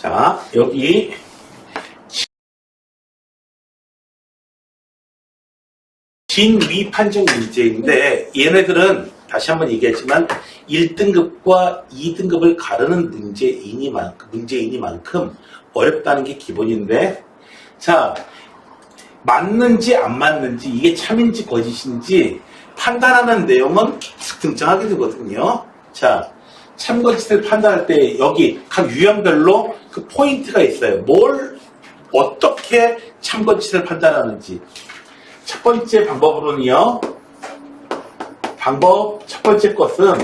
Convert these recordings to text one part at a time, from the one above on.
자, 여기 진위 판정 문제인데 얘네들은 다시 한번 얘기했지만 1등급과 2등급을 가르는 문제이니만큼 어렵다는 게 기본인데, 자, 맞는지 안 맞는지, 이게 참인지 거짓인지 판단하는 내용은 등장하게 되거든요. 자, 참거짓을 판단할 때 여기 각 유형별로 그 포인트가 있어요. 어떻게 참거짓을 판단하는지. 첫 번째 방법으로는요, 첫 번째 것은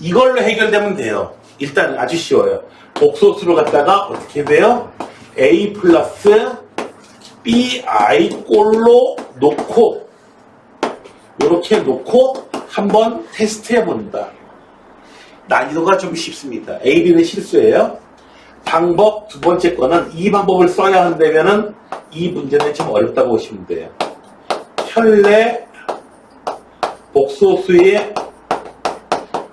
이걸로 해결되면 돼요. 일단 아주 쉬워요. 복소수를 갖다가 어떻게 돼요? A 플러스 BI 꼴로 놓고, 이렇게 놓고 한번 테스트 해본다. 난이도가 좀 쉽습니다. A, B는 실수예요. 방법 두 번째 거는 이 방법을 써야 한다면은 이 문제는 좀 어렵다고 보시면 돼요. 현례 복소수의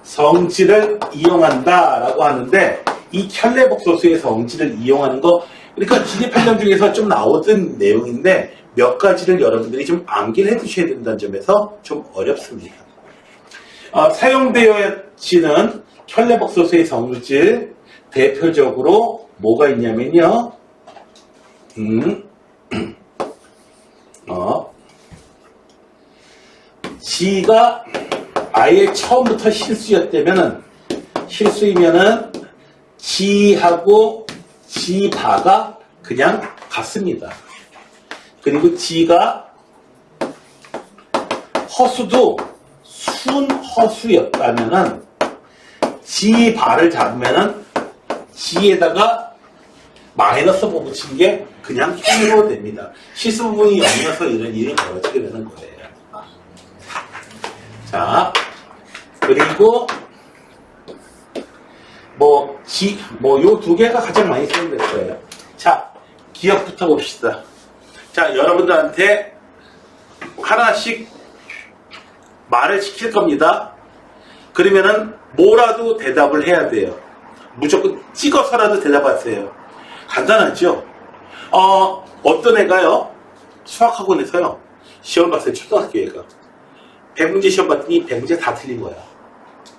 성질을 이용한다 라고 하는데, 이 현례 복소수의 성질을 이용하는 거, 그러니까 진입판정 중에서 좀 나오던 내용인데 몇 가지를 여러분들이 좀 암기를 해 두셔야 된다는 점에서 좀 어렵습니다. 사용되어지는 현례 복소수의 성질, 대표적으로 뭐가 있냐면요, G가 아예 처음부터 실수이면은 G하고 G바가 그냥 같습니다. 그리고 G가 허수도 순허수였다면은 G바를 잡으면은 G에다가 마이너스 붙인 게 그냥 힘으로 됩니다. 실수 부분이 0이어서 이런 일이 벌어지게 되는 거예요. 자, 그리고 요 두 개가 가장 많이 사용될 거예요. 자, 기억부터 봅시다. 자, 여러분들한테 하나씩 말을 시킬 겁니다. 그러면은 뭐라도 대답을 해야 돼요. 무조건 찍어서라도 대답하세요. 간단하죠? 어떤 애가요, 수학학원에서요, 시험 봤어요. 초등학교 애가 100문제 시험 봤더니 100문제 다 틀린 거야.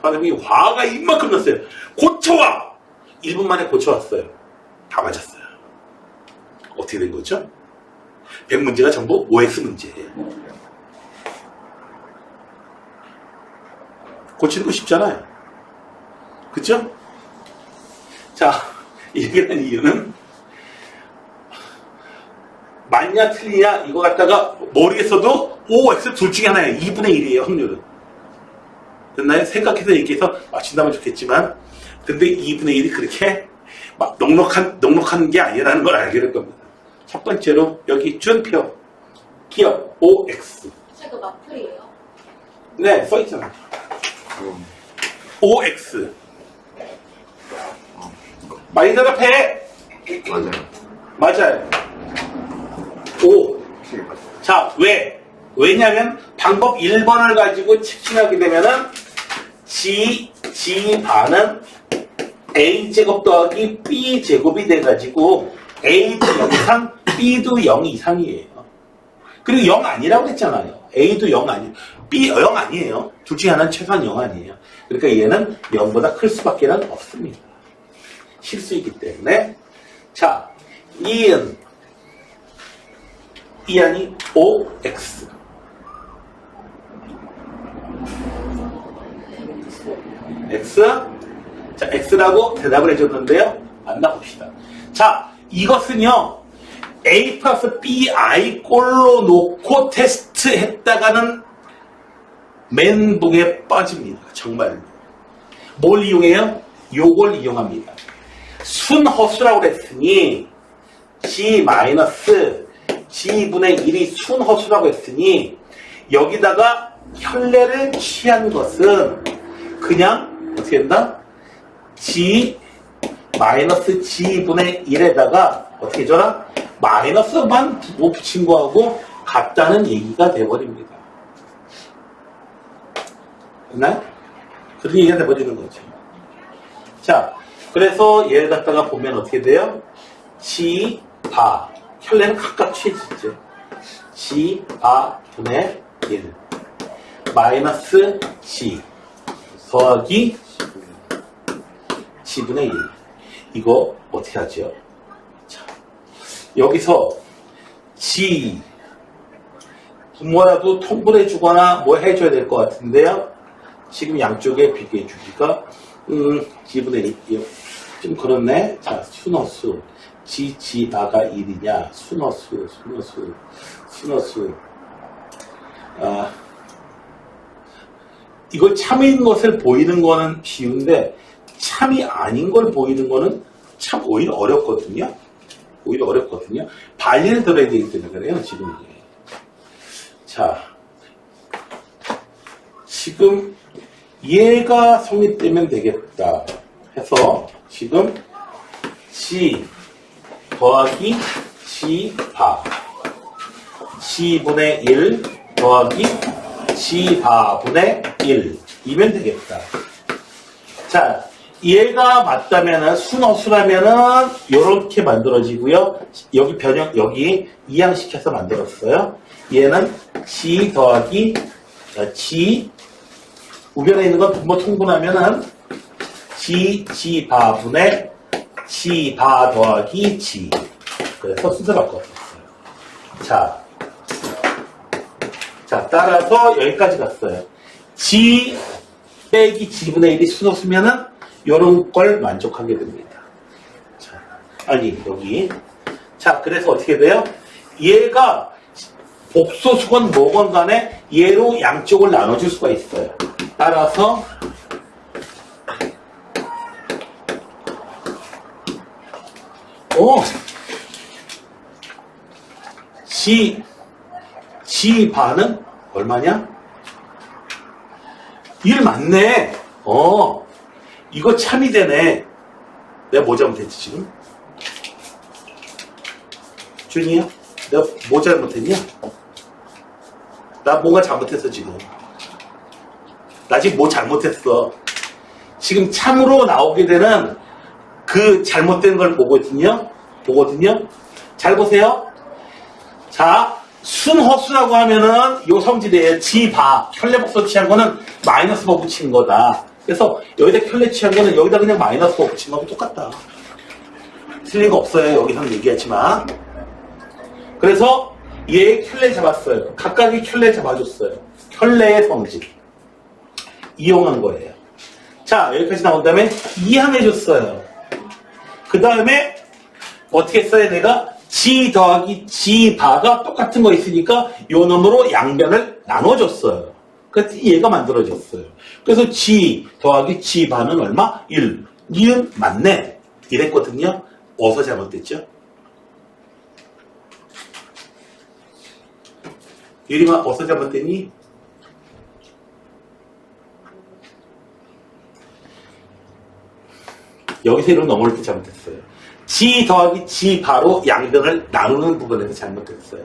선생님이 화가 이만큼 났어요. 고쳐와! 1분 만에 고쳐왔어요. 다 맞았어요. 어떻게 된 거죠? 100문제가 전부 OX 문제예요. 고치는 거 쉽잖아요. 그쵸? 자, 이렇게 된 이유는 맞냐 틀리냐 이거 갖다가 모르겠어도 OX 둘 중에 하나예요. 2분의 1이에요, 확률은. 됐나요? 생각해서 얘기해서 맞춘다면 좋겠지만, 근데 2분의 1이 그렇게 막 넉넉한 게 아니라는 걸 알게 될 겁니다. 첫 번째로 여기 준표 기억 OX. 제가 마플이에요. 네, 써있잖아요. OX. 많이 대답해. 맞아요. O. 자, 왜냐면 방법 1번을 가지고 측정하게 되면은 G바는 A제곱 더하기 B제곱이 돼가지고 A도 0 이상, B도 0 이상이에요. 그리고 0 아니라고 했잖아요. A도 0 아니에요. B 0 아니에요. 둘 중에 하나는 최소한 0 아니에요. 그러니까 얘는 0보다 클 수밖에 없습니다. 실수이기 때문에. 자, 이안이 OX. X. 자, X라고 대답을 해줬는데요. 만나봅시다. 자, 이것은요, A 플러스 BI 꼴로 놓고 테스트 했다가는 멘붕에 빠집니다. 정말로. 뭘 이용해요? 요걸 이용합니다. 순허수라고 그랬으니 G-G분의 1이 순허수라고 했으니 여기다가 현례를 취한 것은 그냥 어떻게 된다? G-G분의 1에다가 어떻게 해줘라? 마이너스만 붙인 거하고 같다는 얘기가 돼버립니다. 됐나요? 그렇게 얘기가 돼버리는 거죠. 자, 그래서 얘를 갖다가 보면 어떻게 돼요? G 바 혈례는 각각 취해지죠. G 바 분의 1 마이너스 G 더하기 G분의 1 이거 어떻게 하죠? 자, 여기서 G 뭐라도 통분해 주거나 뭐 해줘야 될 것 같은데요. 지금 양쪽에 비교해 주기가 G분의 1이요. 좀 그렇네. 자, 순어수 G 바가 1이냐 순어수 이걸 참인 것을 보이는 거는 쉬운데 참이 아닌 걸 보이는 거는 참 오히려 어렵거든요. 반리를 들어야 되기 때문에 그래요. 지금 이게. 자, 지금 얘가 성립되면 되겠다 해서 지금 G 더하기 G 바 G분의 1 더하기 G 바분의 1 이면 되겠다. 자, 얘가 맞다면은 순어수라면은 요렇게 만들어지고요. 여기 변형 여기 이항시켜서 만들었어요. 얘는 G 더하기 G 우변에 있는 건 분모 통분하면은 G 바분의 G 바 더하기 G 그래서 순서 바꿨어요. 자, 따라서 여기까지 갔어요. G 빼기 G분의 1이 순어수면은 요런 걸 만족하게 됩니다. 자, 아니 여기 자, 그래서 어떻게 돼요? 얘가 복소수건 뭐건 간에 얘로 양쪽을 나눠줄 수가 있어요. 따라서 G 바는 얼마냐? 1 맞네. 이거 참이 되네. 내가 뭐 잘못했지 지금? 준이야? 내가 뭐 잘못했냐? 나 뭐가 잘못했어 지금? 나 지금 뭐 잘못했어? 지금 참으로 나오게 되는 그 잘못된 걸 보거든요. 잘 보세요. 자, 순허수라고 하면은 요 성질이에요. G바 혈례복소 취한 거는 마이너스 버 붙인 거다. 그래서 여기다 혈례 취한 거는 여기다 그냥 마이너스 버 붙인 거하고 똑같다. 틀린 거 없어요. 여기서는 얘기하지만. 그래서 얘 혈례 잡았어요. 각각이 혈례 잡아줬어요. 혈례의 성질 이용한 거예요. 자, 여기까지 나온 다음에 이항해줬어요. 그 다음에 어떻게 써야 내가 G 더하기 G 바가 똑같은 거 있으니까 요 놈으로 양변을 나눠줬어요. 그래서 얘가 만들어졌어요. 그래서 G 더하기 G 바는 얼마? 1. 니은 맞네. 이랬거든요. 어서 잘못됐죠? 유림아 어서 잘못됐니? 여기서 이로 넘어올 때 잘못했어요. G 더하기 G 바로 양변을 나누는 부분에서 잘못됐어요.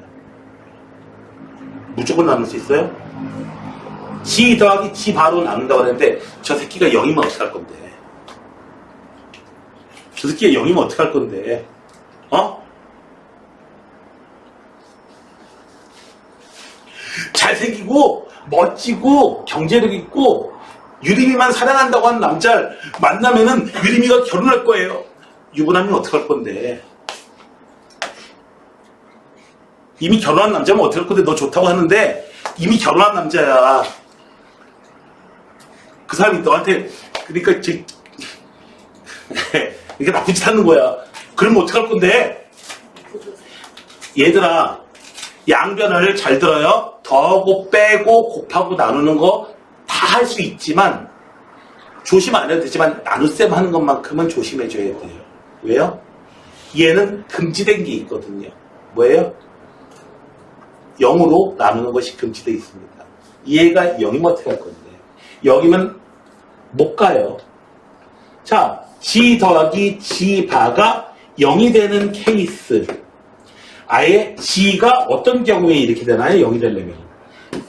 무조건 나눌 수 있어요? G 더하기 G 바로 나눈다고 하는데 저 새끼가 0이면 어떡할 건데? 저 새끼가 0이면 어떡할 건데? 잘생기고 멋지고 경제력 있고 유림이만 사랑한다고 하는 남자를 만나면은 유림이가 결혼할 거예요. 유부남이면 어떡할 건데? 이미 결혼한 남자면 어떡할 건데? 너 좋다고 하는데 이미 결혼한 남자야. 그 사람이 너한테 그러니까 이게 나쁜 짓 하는 거야. 그러면 어떡할 건데? 얘들아, 양변을 잘 들어요. 더하고 빼고 곱하고 나누는 거 다 할 수 있지만 조심 안 해도 되지만 나눗셈 하는 것만큼은 조심해줘야 돼요. 왜요? 얘는 금지된 게 있거든요. 뭐예요? 0으로 나누는 것이 금지되어 있습니다. 얘가 0이면 어떻게 할 건데? 0이면 못 가요. 자, G 더하기 G 바가 0이 되는 케이스. 아예 G가 어떤 경우에 이렇게 되나요? 0이 되려면.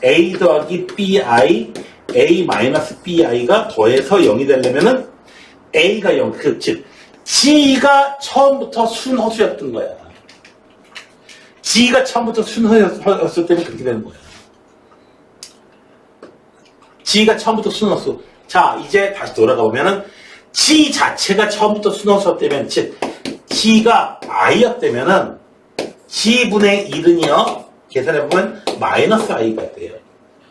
A 더하기 BI, A 마이너스 BI가 더해서 0이 되려면은 A가 0, 즉 G가 처음부터 순허수였던 거야. G가 처음부터 순허수 때문에 그렇게 되는 거야. G가 처음부터 순허수. 자, 이제 다시 돌아가 보면은 G 자체가 처음부터 순허수였다면, 즉 G가 I였다면은 G분의 1은요, 계산해보면 마이너스 I가 돼요.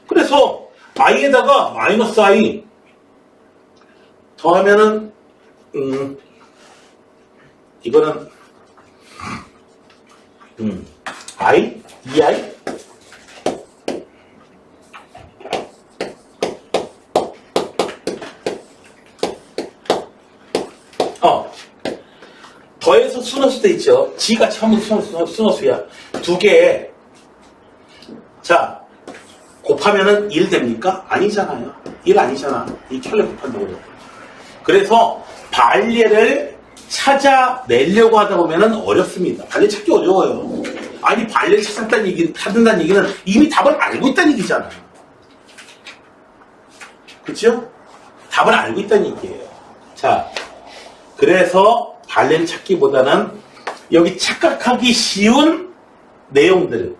그래서 I에다가 마이너스 I 더하면은 이거는 I? 2I? 더해서 순허수 돼 있죠. G가 처음부터 순허수야. 두 개에 자 곱하면은 1 됩니까? 아니잖아요. 1 아니잖아. 이 켤레 곱한다고 그래. 그래서 발례를 찾아내려고 하다 보면은 어렵습니다. 발례 찾기 어려워요. 아니 발례를 찾는다는 얘기는 이미 답을 알고 있다는 얘기잖아요. 그렇죠? 답을 알고 있다는 얘기예요. 자, 그래서 발례를 찾기보다는 여기 착각하기 쉬운 내용들,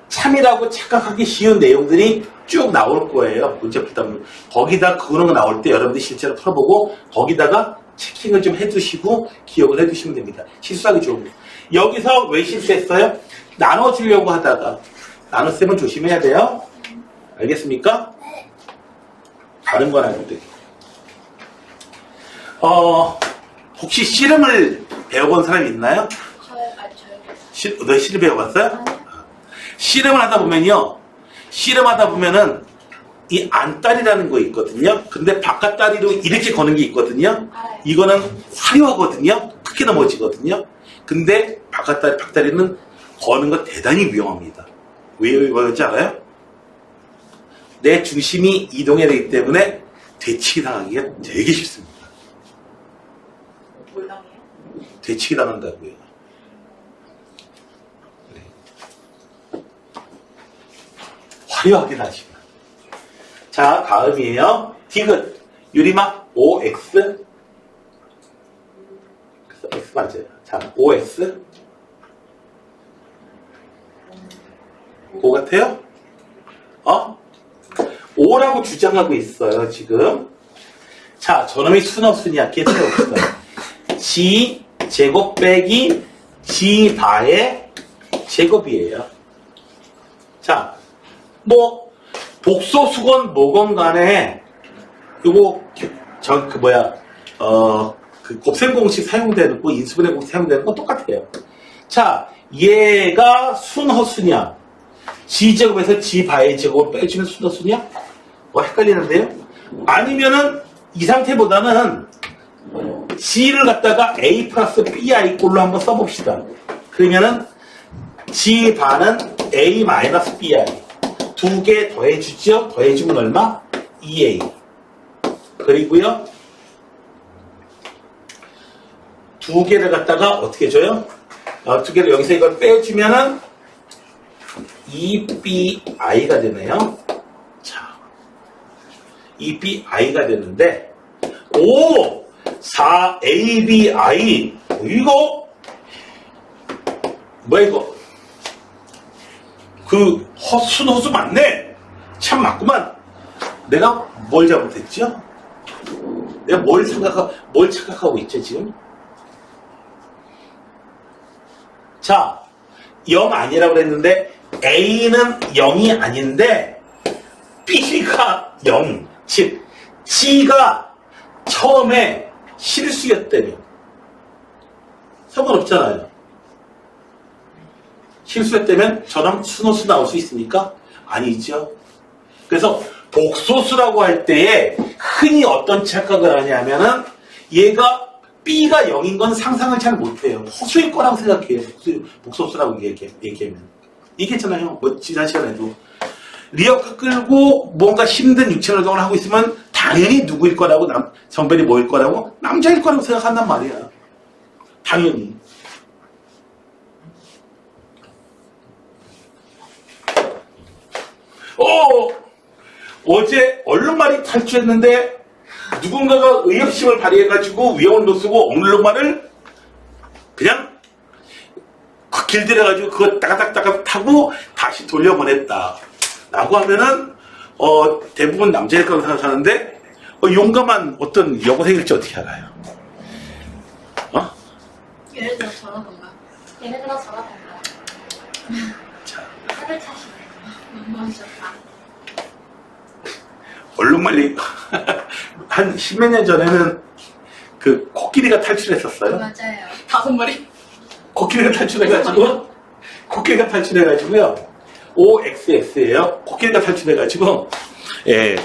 참이라고 착각하기 쉬운 내용들이 쭉 나올 거예요. 문제 풀다 보면. 거기다 그런 거 나올 때 여러분들이 실제로 풀어보고 거기다가 체킹을 좀 해두시고 기억을 해두시면 됩니다. 실수하기 좋은 거. 여기서 왜 실수했어요? 나눠주려고 하다가 나눗셈은 조심해야 돼요. 알겠습니까? 다른 건 아닌데. 혹시 씨름을 배워본 사람이 있나요? 저요. 너 씨름 배워봤어요? 씨름을 하다 보면은 이 안다리라는 거 있거든요. 근데 바깥다리로 이렇게 거는 게 있거든요. 이거는 화려하거든요. 크게 넘어지거든요. 근데 박다리는 거는 거 대단히 위험합니다. 왜 위험한지 알아요? 내 중심이 이동해야 되기 때문에 되치기 당하기가 되게 쉽습니다. 뭘 당해요? 되치기 당한다고요. 네. 화려하게 하시면. 자, 다음이에요. 디귿. 유리막 OX. 그래서 X 맞아요. 자, OX. O 같아요? O라고 주장하고 있어요, 지금. 자, 저놈이 순없으냐, 계산해봅시다. G 제곱 빼기 G 바의 제곱이에요. 자, 뭐, 복소수건 뭐건 간에, 요거, 그 곱셈 공식 사용되는 거, 인수분해 공식 사용되는 거 똑같아요. 자, 얘가 순허수냐? G제곱에서 G바의 제곱을 빼주면 순허수냐? 헷갈리는데요? 아니면은, 이 상태보다는, G를 갖다가 A 플러스 BI 꼴로 한번 써봅시다. 그러면은, G바는 A 마이너스 BI. 두 개 더해주죠? 더해주면 얼마? 2A. 그리고요, 두 개를 갖다가 어떻게 줘요? 두 개를 여기서 이걸 빼주면은 2BI가 되네요. 자, 2BI가 되는데, 4ABI. 이거, 뭐야, 이거? 순허수 맞네? 참 맞구만. 내가 뭘 잘못했죠? 내가 뭘 착각하고 있죠, 지금? 자, 0 아니라고 그랬는데, A는 0이 아닌데, B가 0. 즉, G가 처음에 실수였다면. 상관없잖아요. 실수했다면 저랑 순허수 나올 수 있습니까? 아니죠. 그래서 복소수라고 할 때에 흔히 어떤 착각을 하냐면은 얘가 B가 0인 건 상상을 잘 못해요. 허수일 거라고 생각해요. 복소수라고 얘기하면. 얘기했잖아요. 뭐 지난 시간에도. 리어카 끌고 뭔가 힘든 육체활동을 하고 있으면 당연히 누구일 거라고 성별이 뭐일 거라고? 남자일 거라고 생각한단 말이야. 당연히. 어제 얼룩말이 탈주했는데 누군가가 의협심을 발휘해가지고 위험을 놓쓰고 억눌른말을 그냥 길들여가지고 그거 따가닥따가닥 타고 다시 돌려보냈다. 라고 하면은, 대부분 남자일 거라고 생각하는데, 용감한 어떤 여고생일지 어떻게 알아요? 예를 들어 저러던가. 예를 들어 저러던가. 자, 차를 차시네. 너무 좋다. 얼룩말리, 한 십몇 년 전에는 그 코끼리가 탈출했었어요. 맞아요. 5마리. 코끼리가 탈출해가지고요. OXX예요. 코끼리가 탈출해가지고, 예,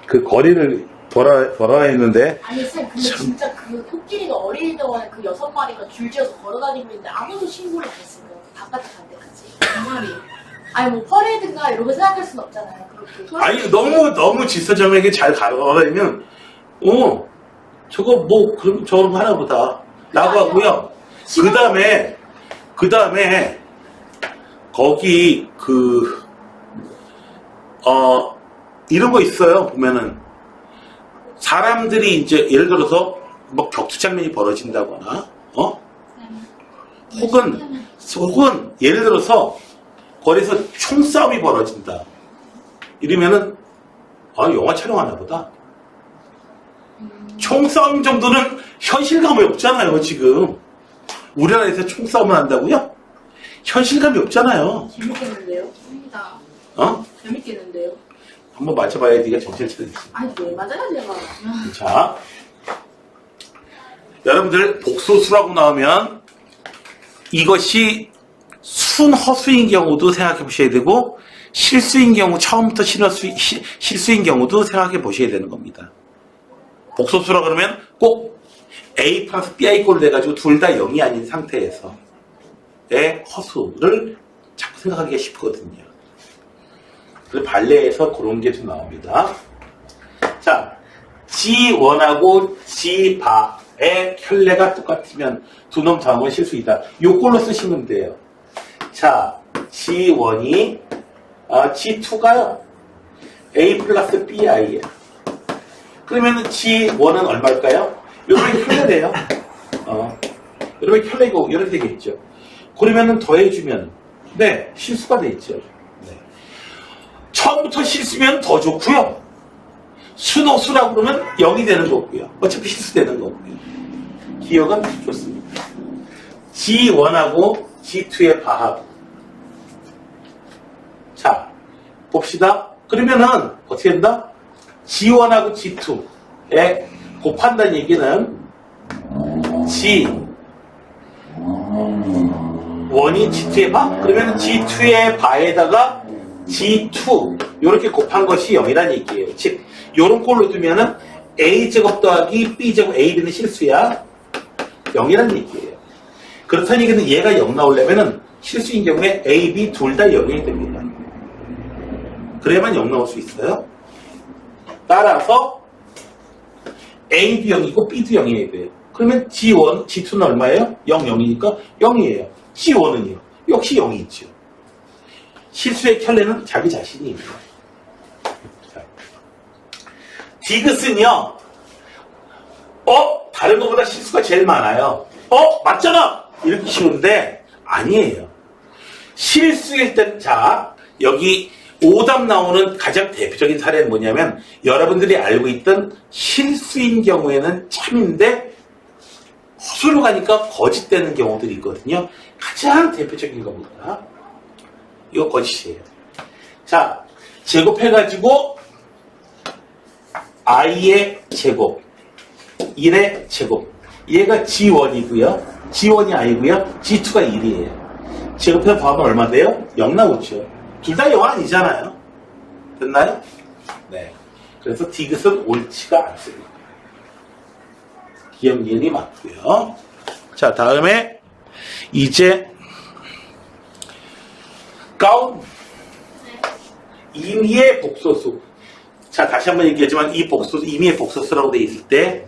그 거리를 돌아했는데, 아니 쌤 근데 진짜 그 코끼리가 어릴 동안에 그 6마리가 줄지어서 걸어다니고 있는데 아무도 신고를 안 했어요. 바깥에 갈 때까지. 2마리. 아니 뭐 퍼레이드인가 이러고 생각할 순 없잖아요. 그렇게. 아니, 너무 질서정하게 잘 가다니면, 저거 뭐, 그럼 저런 거 하나 보다. 라고 하고요. 그 다음에, 거기, 이런 거 있어요. 보면은, 사람들이 이제, 예를 들어서, 뭐 격투 장면이 벌어진다거나, 혹은, 예를 들어서, 거기서 총싸움이 벌어진다. 이러면은, 영화 촬영하나 보다. 총싸움 정도는 현실감이 없잖아요, 지금. 우리나라에서 총싸움을 한다고요? 현실감이 없잖아요. 재밌겠는데요? 재밌다. 재밌겠는데요? 한번 맞춰봐야 네가 정신 차리지. 아니 왜 맞아요 제가. 자, 여러분들 복소수라고 나오면 이것이 순허수인 경우도 생각해 보셔야 되고 실수인 경우, 처음부터 실수인 경우도 생각해 보셔야 되는 겁니다. 복소수라 그러면 꼭 A 플러스 BI 꼴로 돼가지고 둘 다 0이 아닌 상태에서의 허수를 자꾸 생각하기가 쉽거든요. 그래서 발레에서 그런 게 좀 나옵니다. 자, G1하고 G바의 켤레가 똑같으면 두 놈 다음은 실수이다. 요 꼴로 쓰시면 돼요. 자, G1이 G2가요. A 플러스 BI예요. 그러면 G1은 얼마일까요? 여러분이 켤레래요. 여러분이 켤레고 이렇게 되겠죠. 그러면은 더해주면 네, 실수가 되겠죠. 네. 처음부터 실수면 더 좋고요. 순호수라고 그러면 0이 되는 거고요. 어차피 실수되는 거고요. 기억은 좋습니다. G1하고 G2의 바합. 자, 봅시다. 그러면은 어떻게 된다? G1하고 G2의 곱한다는 얘기는 G1이 G2의 바? 그러면 G2의 바에다가 G2 이렇게 곱한 것이 0이라는 얘기예요. 즉 이런 꼴로 두면은 A제곱 더하기 B제곱 AB는 실수야. 0이라는 얘기예요. 그렇다는 얘기는 얘가 0 나오려면은 실수인 경우에 A, B 둘 다 0이 됩니다. 그래야만 0 나올 수 있어요. 따라서 A도 0이고 B도 0이어야 돼요. 그러면 G1, G2는 얼마예요? 0, 0이니까 0이에요. G1은요? 역시 0이 있죠. 실수의 켤레는 자기 자신이에요. 디귿은요, 다른 것보다 실수가 제일 많아요. 맞잖아! 이렇게 쉬운데, 아니에요. 실수일 때, 자, 여기 오답 나오는 가장 대표적인 사례는 뭐냐면, 여러분들이 알고 있던 실수인 경우에는 참인데, 허술로 가니까 거짓되는 경우들이 있거든요. 가장 대표적인 겁니다. 이거 거짓이에요. 자, 제곱해가지고 i의 제곱, 1의 제곱. 얘가 G1이고요. G1이 i고요. G2가 1이에요. 제곱해서 더하면 얼마 돼요? 0 나오죠. 둘 다 0 아니잖아요. 됐나요? 네. 그래서 디귿은 옳지가 않습니다. 기억니은이 맞고요. 자, 다음에 이제 가운 임의의 복소수. 자, 다시 한번 얘기하지만 이 복소수, 임의의 복소수라고 되어 있을 때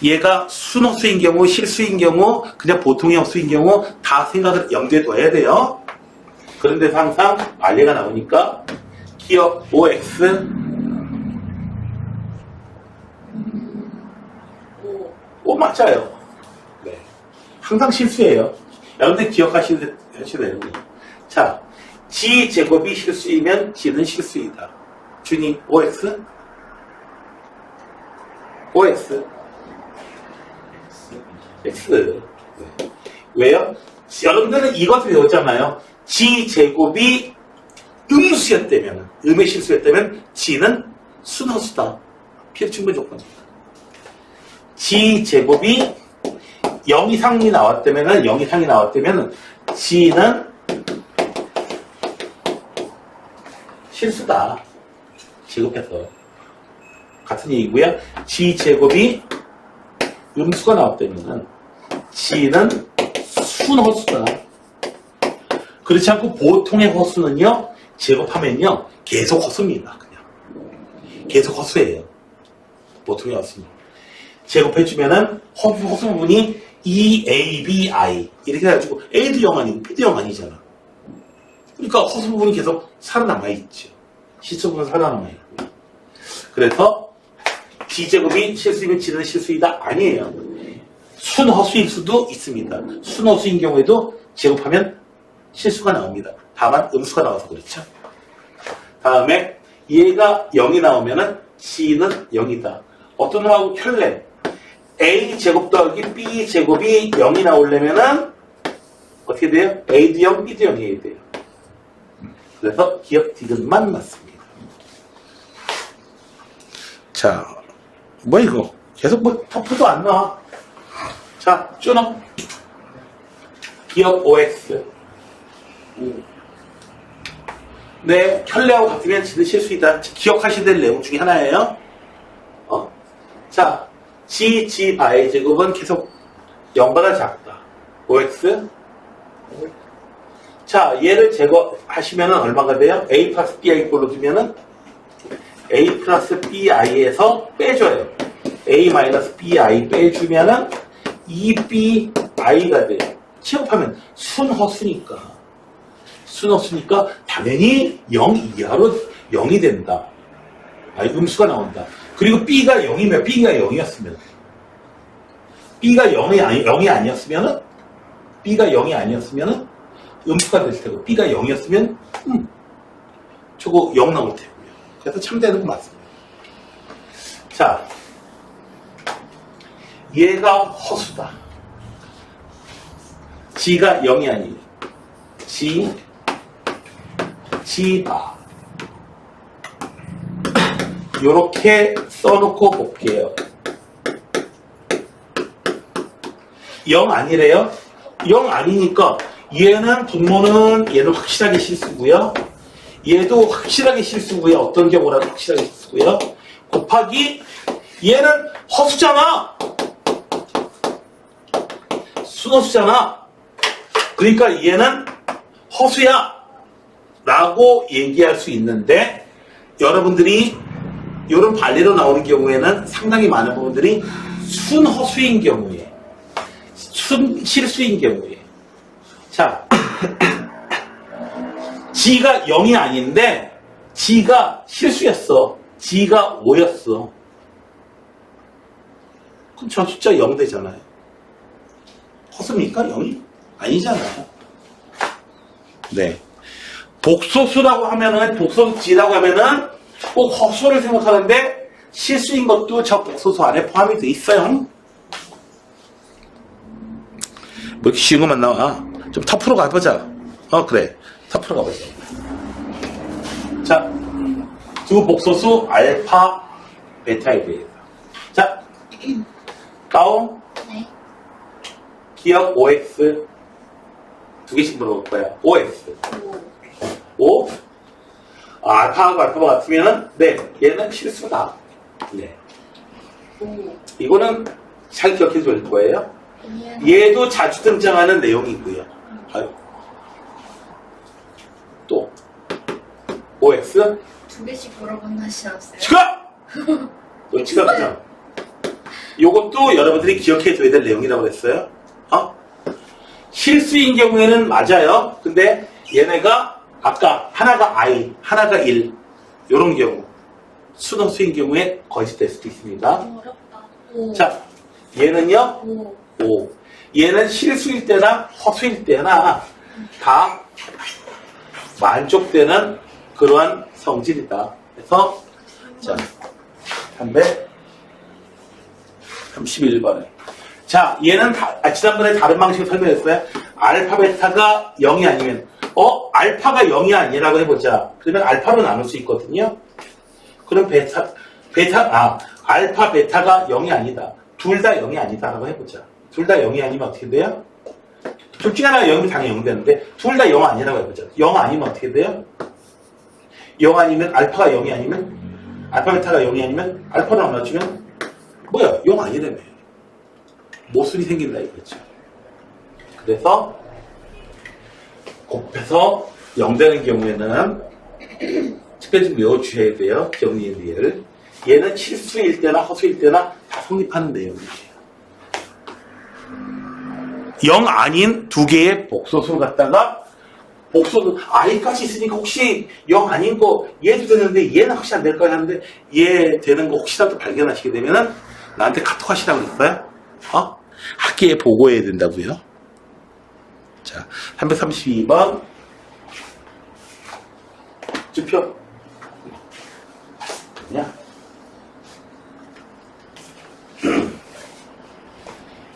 얘가 순호수인 경우, 실수인 경우, 그냥 보통의 헛수인 경우 다 생각을 염두에 둬야 돼요. 그런 데서 항상 말례가 나오니까 기억 OX 맞아요. 네. 항상 실수예요. 여러분들 기억하셔야 되는 거예요. 자, G 제곱이 실수이면 G는 실수이다. 준이, OX? OX? X. 네. 왜요? 여러분들은 이것을 배웠잖아요. G 제곱이 음수였다면, 음의 실수였다면 G는 순허수다. 필요 충분 조건입니다. G 제곱이 0 이상이 나왔다면, 0 이상이 나왔다면 G는 실수다. 제곱해서. 같은 얘기고요. G 제곱이 음수가 나왔다면 G는 순허수다. 그렇지 않고 보통의 허수는요, 제곱하면요, 계속 허수입니다. 그냥. 계속 허수예요. 보통의 허수는. 제곱해주면은 허수 부분이 E, A, B, I. 이렇게 해가지고 A도 0 아니고 B도 0 아니잖아. 그러니까 허수 부분이 계속 살아남아있죠. 실수 부분은 살아남아있고. 그래서 G제곱이 실수이면 G는 실수이다? 아니에요. 순허수일 수도 있습니다. 순허수인 경우에도 제곱하면 실수가 나옵니다. 다만 음수가 나와서 그렇죠. 다음에 얘가 0이 나오면은 G는 0이다. 어떤 놈하고 켤레 A제곱 더하기 B제곱이 0이 나오려면은 어떻게 돼요? A도 0, B도 0이어야 돼요. 그래서 기억 디귿만 맞습니다. 자, 뭐 이거? 계속 뭐 터프도 안 나와. 자, 쭈너. 기억 OX. 네, 켤레하고 같으면 G는 실수이다. 기억하셔야 될 내용 중에 하나예요. 자, G 바의 제곱은 계속 0보다 작다. OX. 자, 얘를 제거하시면 얼마가 돼요? A 플러스 BI 꼴로 두면은 A 플러스 BI에서 빼줘요. A 마이너스 BI 빼주면은 2BI가 돼요. 취업하면 순허수니까. 순허수니까 당연히 0 이하로 0이 된다. 음수가 나온다. 그리고 B가 0이면, B가 0이었으면, B가 0이 아니었으면은, B가 0이 아니었으면은, 음수가 될 테고, B가 0이었으면, 저거 0 나올 테고요. 그래서 참되는 거 맞습니다. 자, 얘가 허수다. G가 0이 아니에요. G바. 요렇게 써놓고 볼게요. 0 아니래요? 0 아니니까 얘는 분모는 얘는 확실하게 실수고요. 얘도 확실하게 실수고요. 어떤 경우라도 확실하게 실수고요. 곱하기 얘는 허수잖아. 순허수잖아. 그러니까 얘는 허수야 라고 얘기할 수 있는데 여러분들이 이런 반례로 나오는 경우에는 상당히 많은 부분들이 순허수인 경우에 순실수인 경우에 자 G가 0이 아닌데 G가 실수였어. G가 5였어. 그럼 저 숫자 0 되잖아요. 허수입니까? 0이? 아니잖아요. 네. 복소수라고 하면은, 복소수 G라고 하면은 꼭 허수를 생각하는데 실수인 것도 저 복소수 안에 포함이 돼 있어요. 뭐 이렇게 쉬운 것만 나와. 좀 터프로 가보자. 그래. 터프로 가보자. 자, 두 복소수 알파, 베타에 대해서. 자, 다운. 네. 기억 OX. 두 개씩 물어볼 거야. OX. 오. 5. 알파하고 알파가 같으면은, 네, 얘는 실수다. 네. 오. 이거는 잘 기억해 줄 거예요. 예. 얘도 자주 등장하는 내용이고요. 아유. 또, OX. 두 개씩 물어본다 하시나요? 지각! 너 지각이잖아. 요것도 여러분들이 기억해 줘야 될 내용이라고 했어요. 실수인 경우에는 맞아요. 근데 얘네가 아까 하나가 I, 하나가 1 요런 경우 순허수인 경우에 거짓될 수도 있습니다. 어렵다. 오. 자, 얘는요? 오. 5. 얘는 실수일 때나 허수일 때나 다 만족되는 그러한 성질이다. 그래서 자 331번. 자, 얘는 지난번에 다른 방식으로 설명했어요. 알파, 베타가 0이 아니면 알파가 0이 아니라고 해보자. 그러면 알파로 나눌 수 있거든요. 그럼 알파, 베타가 0이 아니다. 둘 다 0이 아니다라고 해보자. 둘 다 0이 아니면 어떻게 돼요? 둘 중에 하나가 0이면 당연히 0 되는데 둘 다 0 아니라고 해보자. 0 아니면 어떻게 돼요? 0 아니면 알파가 0이 아니면 알파, 베타가 0이 아니면 알파로 나눠주면 뭐야? 0 아니라며. 모순이 생긴다 이거죠. 그래서 곱해서 0 되는 경우에는 특별히 좀 외워주셔야 돼요. 정리의 예를. 얘는 실수일 때나 허수일 때나 다 성립하는 내용이에요. 0 아닌 두 개의 복소수를 갖다가 복소수 i까지 있으니까 혹시 0 아닌 거 얘도 되는데 얘는 혹시 안 될까 하는데 얘 되는 거 혹시라도 발견하시게 되면은 나한테 카톡 하시라고 그랬어요? 학기에 보고해야 된다고요? 자, 332번 주표 그냥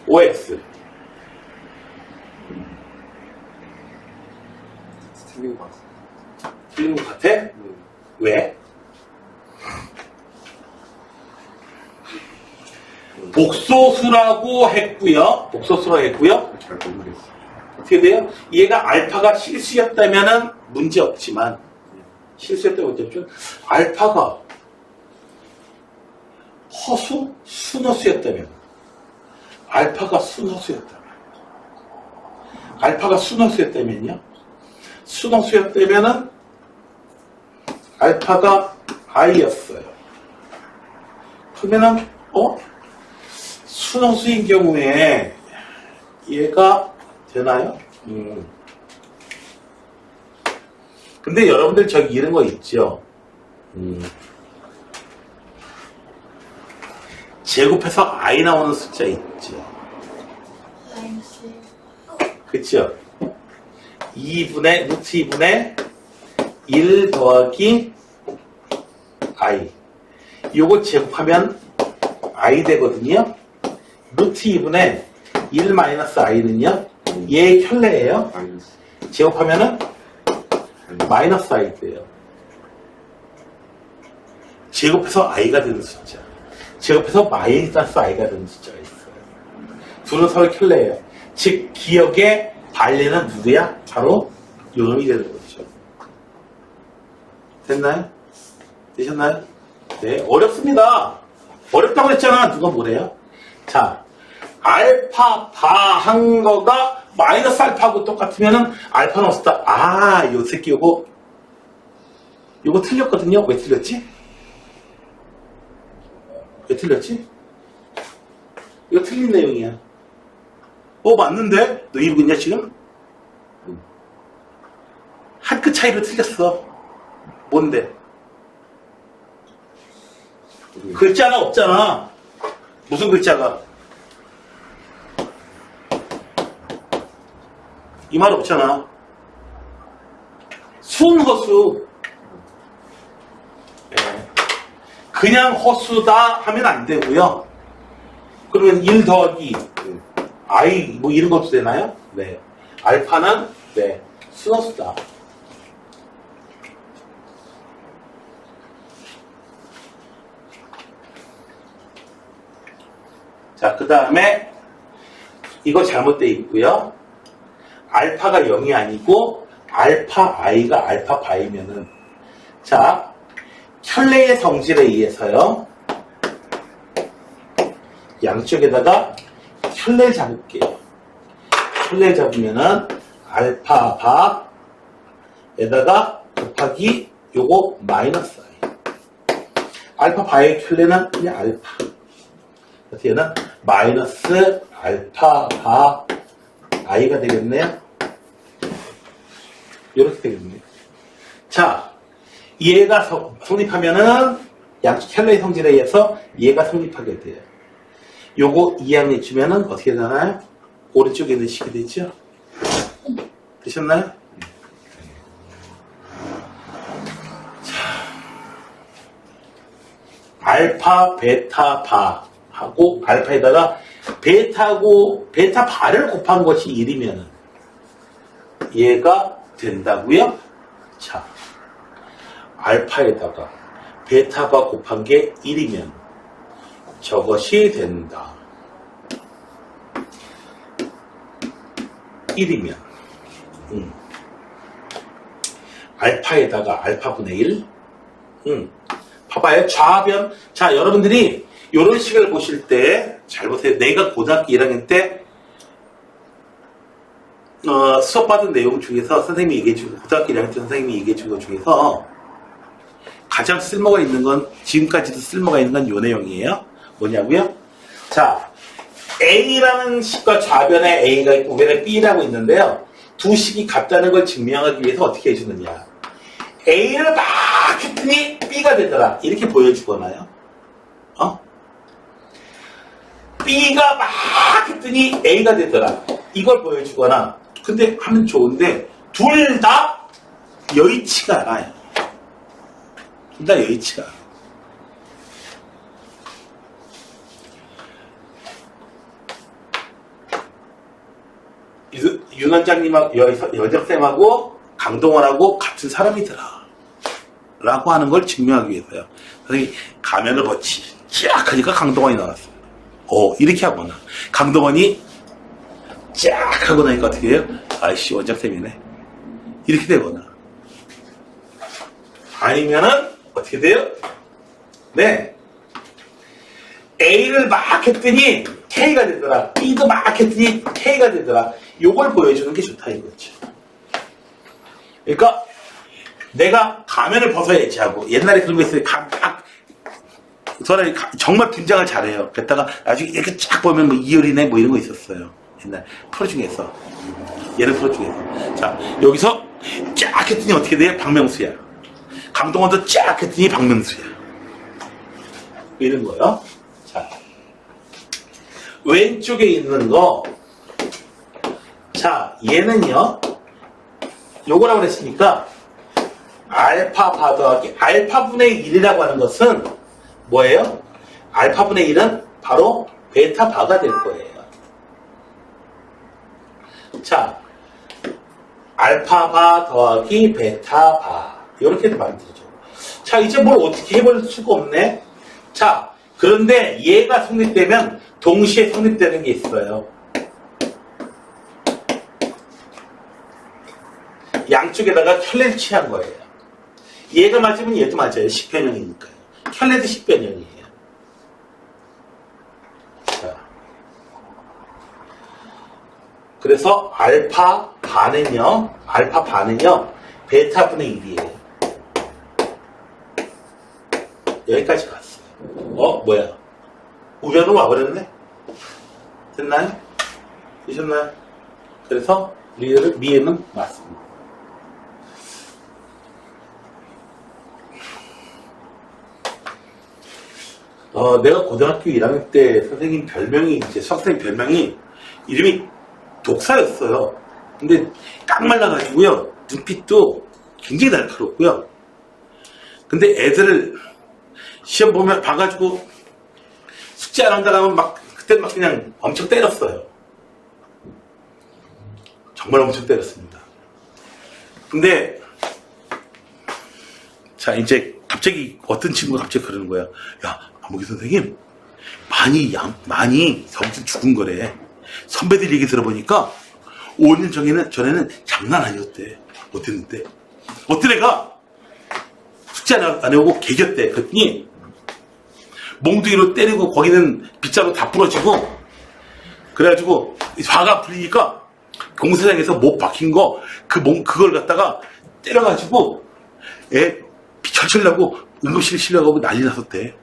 OX 틀린 것 같아. 틀린 것 같아? 왜? 복소수라고 했고요. 복소수라고 했고요. 잘 모르겠어. 어떻게 돼요? 얘가 알파가 실수였다면은 문제 없지만 실수였다면 문제 없지만 알파가 허수? 순허수였다면 알파가 순허수였다면 알파가 순허수였다면요? 순허수였다면은 알파가 i였어요. 그러면은 순허수인 경우에 얘가 되나요? 근데 여러분들 저기 이런 거 있죠? 제곱해서 i 나오는 숫자 있죠? 마이너스. 그쵸? 2분의, 루트 2분의 1 더하기 i. 요거 제곱하면 i 되거든요? 루트 2분의 1 마이너스 i는요? 얘의 켤레예요. 마이너스. 제곱하면은 마이너스 i 돼요. 제곱해서 i가 되는 숫자. 제곱해서 마이너스 i가 되는 숫자가 있어요. 둘은 서로 켤레예요. 즉 기억의 반례는 누구야? 바로 요놈이 되는 거죠. 됐나요? 되셨나요? 네, 어렵습니다. 어렵다고 했잖아. 누가 뭐래요? 자, 알파 바 한 거가 마이너스 알파하고 똑같으면은 알파는 없었다. 요 새끼 요거 틀렸거든요. 왜 틀렸지? 왜 틀렸지? 이거 틀린 내용이야. 맞는데? 너 이러고 있냐 지금? 한 끗 차이로 틀렸어. 뭔데? 글자가 없잖아. 무슨 글자가? 이 말 없잖아. 순허수. 그냥 허수다 하면 안 되고요. 그러면 1 더하기 i 뭐 이런 것도 되나요? 네. 알파는 네. 순허수다. 자, 그 다음에 이거 잘못되어 있고요. 알파가 0이 아니고 알파 i가 알파 바이면은 자, 켤레의 성질에 의해서요. 양쪽에다가 켤레를 잡을게요. 켤레를 잡으면은 알파 바에다가 곱하기 요거 마이너스 i. 알파 바의 켤레는 그냥 알파. 그래서 얘는 마이너스 알파 바 i가 되겠네요. 이렇게 되겠네요. 자, 얘가 성립하면은 양쪽 켤레의 성질에 의해서 얘가 성립하게 돼요. 요거 2항 해주면은 어떻게 되나요? 오른쪽에 있는 식이 되죠? 되셨나요? 알파, 베타, 바 하고 알파에다가 베타하고 베타 바를 곱한 것이 1이면 얘가 된다고요? 자, 알파에다가 베타 바 곱한 게 1이면 저것이 된다. 1이면 알파에다가 알파분의 1 봐봐요. 좌변. 자, 여러분들이 이런 식을 보실 때, 잘 보세요. 내가 고등학교 1학년 때, 수업받은 내용 중에서 선생님이 얘기해준, 고등학교 1학년 때 선생님이 얘기해준 것 중에서 가장 쓸모가 있는 건, 지금까지도 쓸모가 있는 건 이 내용이에요. 뭐냐고요? 자, A라는 식과 좌변에 A가 있고, 우변에 B라고 있는데요. 두 식이 같다는 걸 증명하기 위해서 어떻게 해주느냐. A를 막 했더니 B가 되더라. 이렇게 보여주거나요. B가 막 했더니 A가 되더라. 이걸 보여주거나. 근데 하면 좋은데 둘 다 여의치가 않아요. 둘 다 여의치가 않아요. 윤 원장님하고 여정쌤하고 강동원하고 같은 사람이더라. 라고 하는 걸 증명하기 위해서요. 선생님이 가면을 벗지. 쫙 하니까 강동원이 나왔어요. 이렇게 하거나. 강동원이 쫙 하고 나니까 어떻게 해요? 아이씨, 원장쌤이네. 이렇게 되거나. 아니면은, 어떻게 돼요? 네. A를 막 했더니 K가 되더라. B도 막 했더니 K가 되더라. 요걸 보여주는 게 좋다 이거죠. 그러니까, 내가 가면을 벗어야지 하고 옛날에 그런 거 있어요. 저는 정말 분장을 잘해요. 그랬다가 나중에 이렇게 쫙 보면 뭐 이효리네 뭐 이런 거 있었어요. 옛날 프로 중에서 예능 프로 중에서. 자, 여기서 쫙 했더니 어떻게 돼요? 박명수야. 강동원도 쫙 했더니 박명수야. 이런 거요. 자, 왼쪽에 있는 거. 자, 얘는요. 요거라고 그랬으니까 알파 바 더하기 알파분의 1이라고 하는 것은 뭐예요? 알파분의 1은 바로 베타 바가 될 거예요. 자, 알파 바 더하기 베타 바 이렇게 만들죠. 자, 이제 뭘 어떻게 해볼 수가 없네. 자, 그런데 얘가 성립되면 동시에 성립되는 게 있어요. 양쪽에다가 켤레를 취한 거예요. 얘가 맞으면 얘도 맞아요. 10변형이니까요. 켤레도 10변형이에요. 자, 그래서 알파 반은요, 베타분의 1이에요. 여기까지 갔어요. 뭐야? 우변으로 와버렸네? 됐나요? 되셨나요? 그래서 미에는 맞습니다. 내가 고등학교 1학년 때 선생님 별명이, 수학생님 별명이, 이름이 독사였어요. 근데 딱 말라가지고요. 눈빛도 굉장히 날카롭고요. 근데 애들을 시험 보면 봐가지고 숙제 안 한다고 하면 그때 그냥 엄청 때렸어요. 정말 엄청 때렸습니다. 근데, 자, 이제 갑자기 어떤 친구가 갑자기 그러는 거야. 야, 안목이 선생님, 많이 성질 죽은 거래. 선배들 얘기 들어보니까 5년 전에는 장난 아니었대. 어땠는데? 어떤 애가 숙제 안 해오고 개겼대. 그랬더니 몽둥이로 때리고 거기는 빗자루 다 부러지고 그래가지고 화가 풀리니까 공사장에서 목 박힌 거 그걸 갖다가 때려가지고 애 피 철철 나고 응급실에 실려가고 난리 났었대.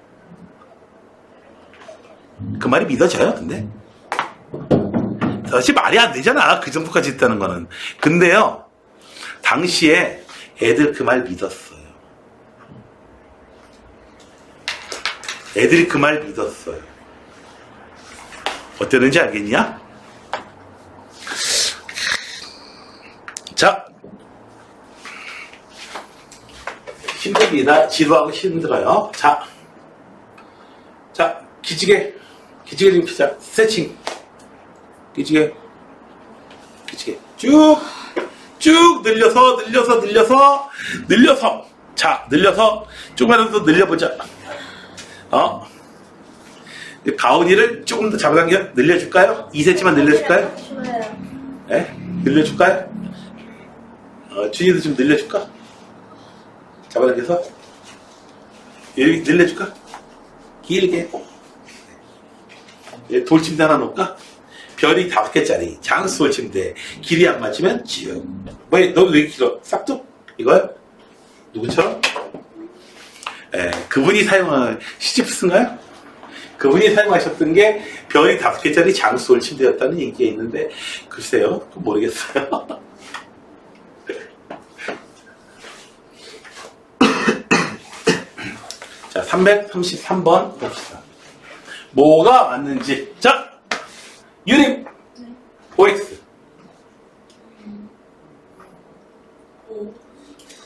그 말이 믿어져요, 근데? 사실 말이 안 되잖아. 그 정도까지 했다는 거는. 근데요, 당시에 애들 그 말 믿었어요. 애들이 그 말 믿었어요. 어땠는지 알겠냐? 자, 힘듭니다. 지루하고 힘들어요. 자, 기지개 좀 피자. 스트레칭. 기지개. 쭉 늘려서. 자, 늘려서 조금만 더 늘려보자. 가온이를 조금 더 잡아당겨 늘려줄까요? 2cm만 늘려줄까요? 네? 늘려줄까요? 준이도 좀 늘려줄까? 잡아당겨서 여기 늘려줄까? 길게 돌침대 하나 놓을까? 별이 5개짜리 장수 돌침대. 길이 안 맞으면 쭉. 너도 왜 길어? 싹둑? 이거요? 누구처럼? 그분이 사용한 시집스인가요? 그분이 사용하셨던 게 별이 5개짜리 장수 돌침대였다는 얘기가 있는데 글쎄요, 그건 모르겠어요. 자, 333번 봅시다. 뭐가 맞는지. 자, 유림. OX.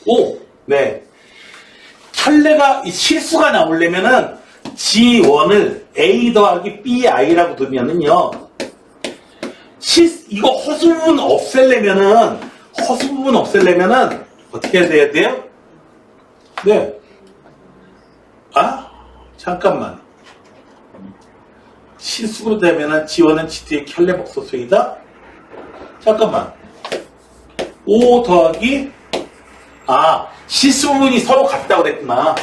5. 네. 켤레가 실수가 나오려면은 G1을 A 더하기 BI라고 두면은요. 이거 허수 부분 없애려면은 어떻게 해야 돼요? 네. 잠깐만. 실수로 되면은 G1은 G2의 켤레 복소수이다? 잠깐만. 5 더하기 실수 부분이 서로 같다고 그랬구나.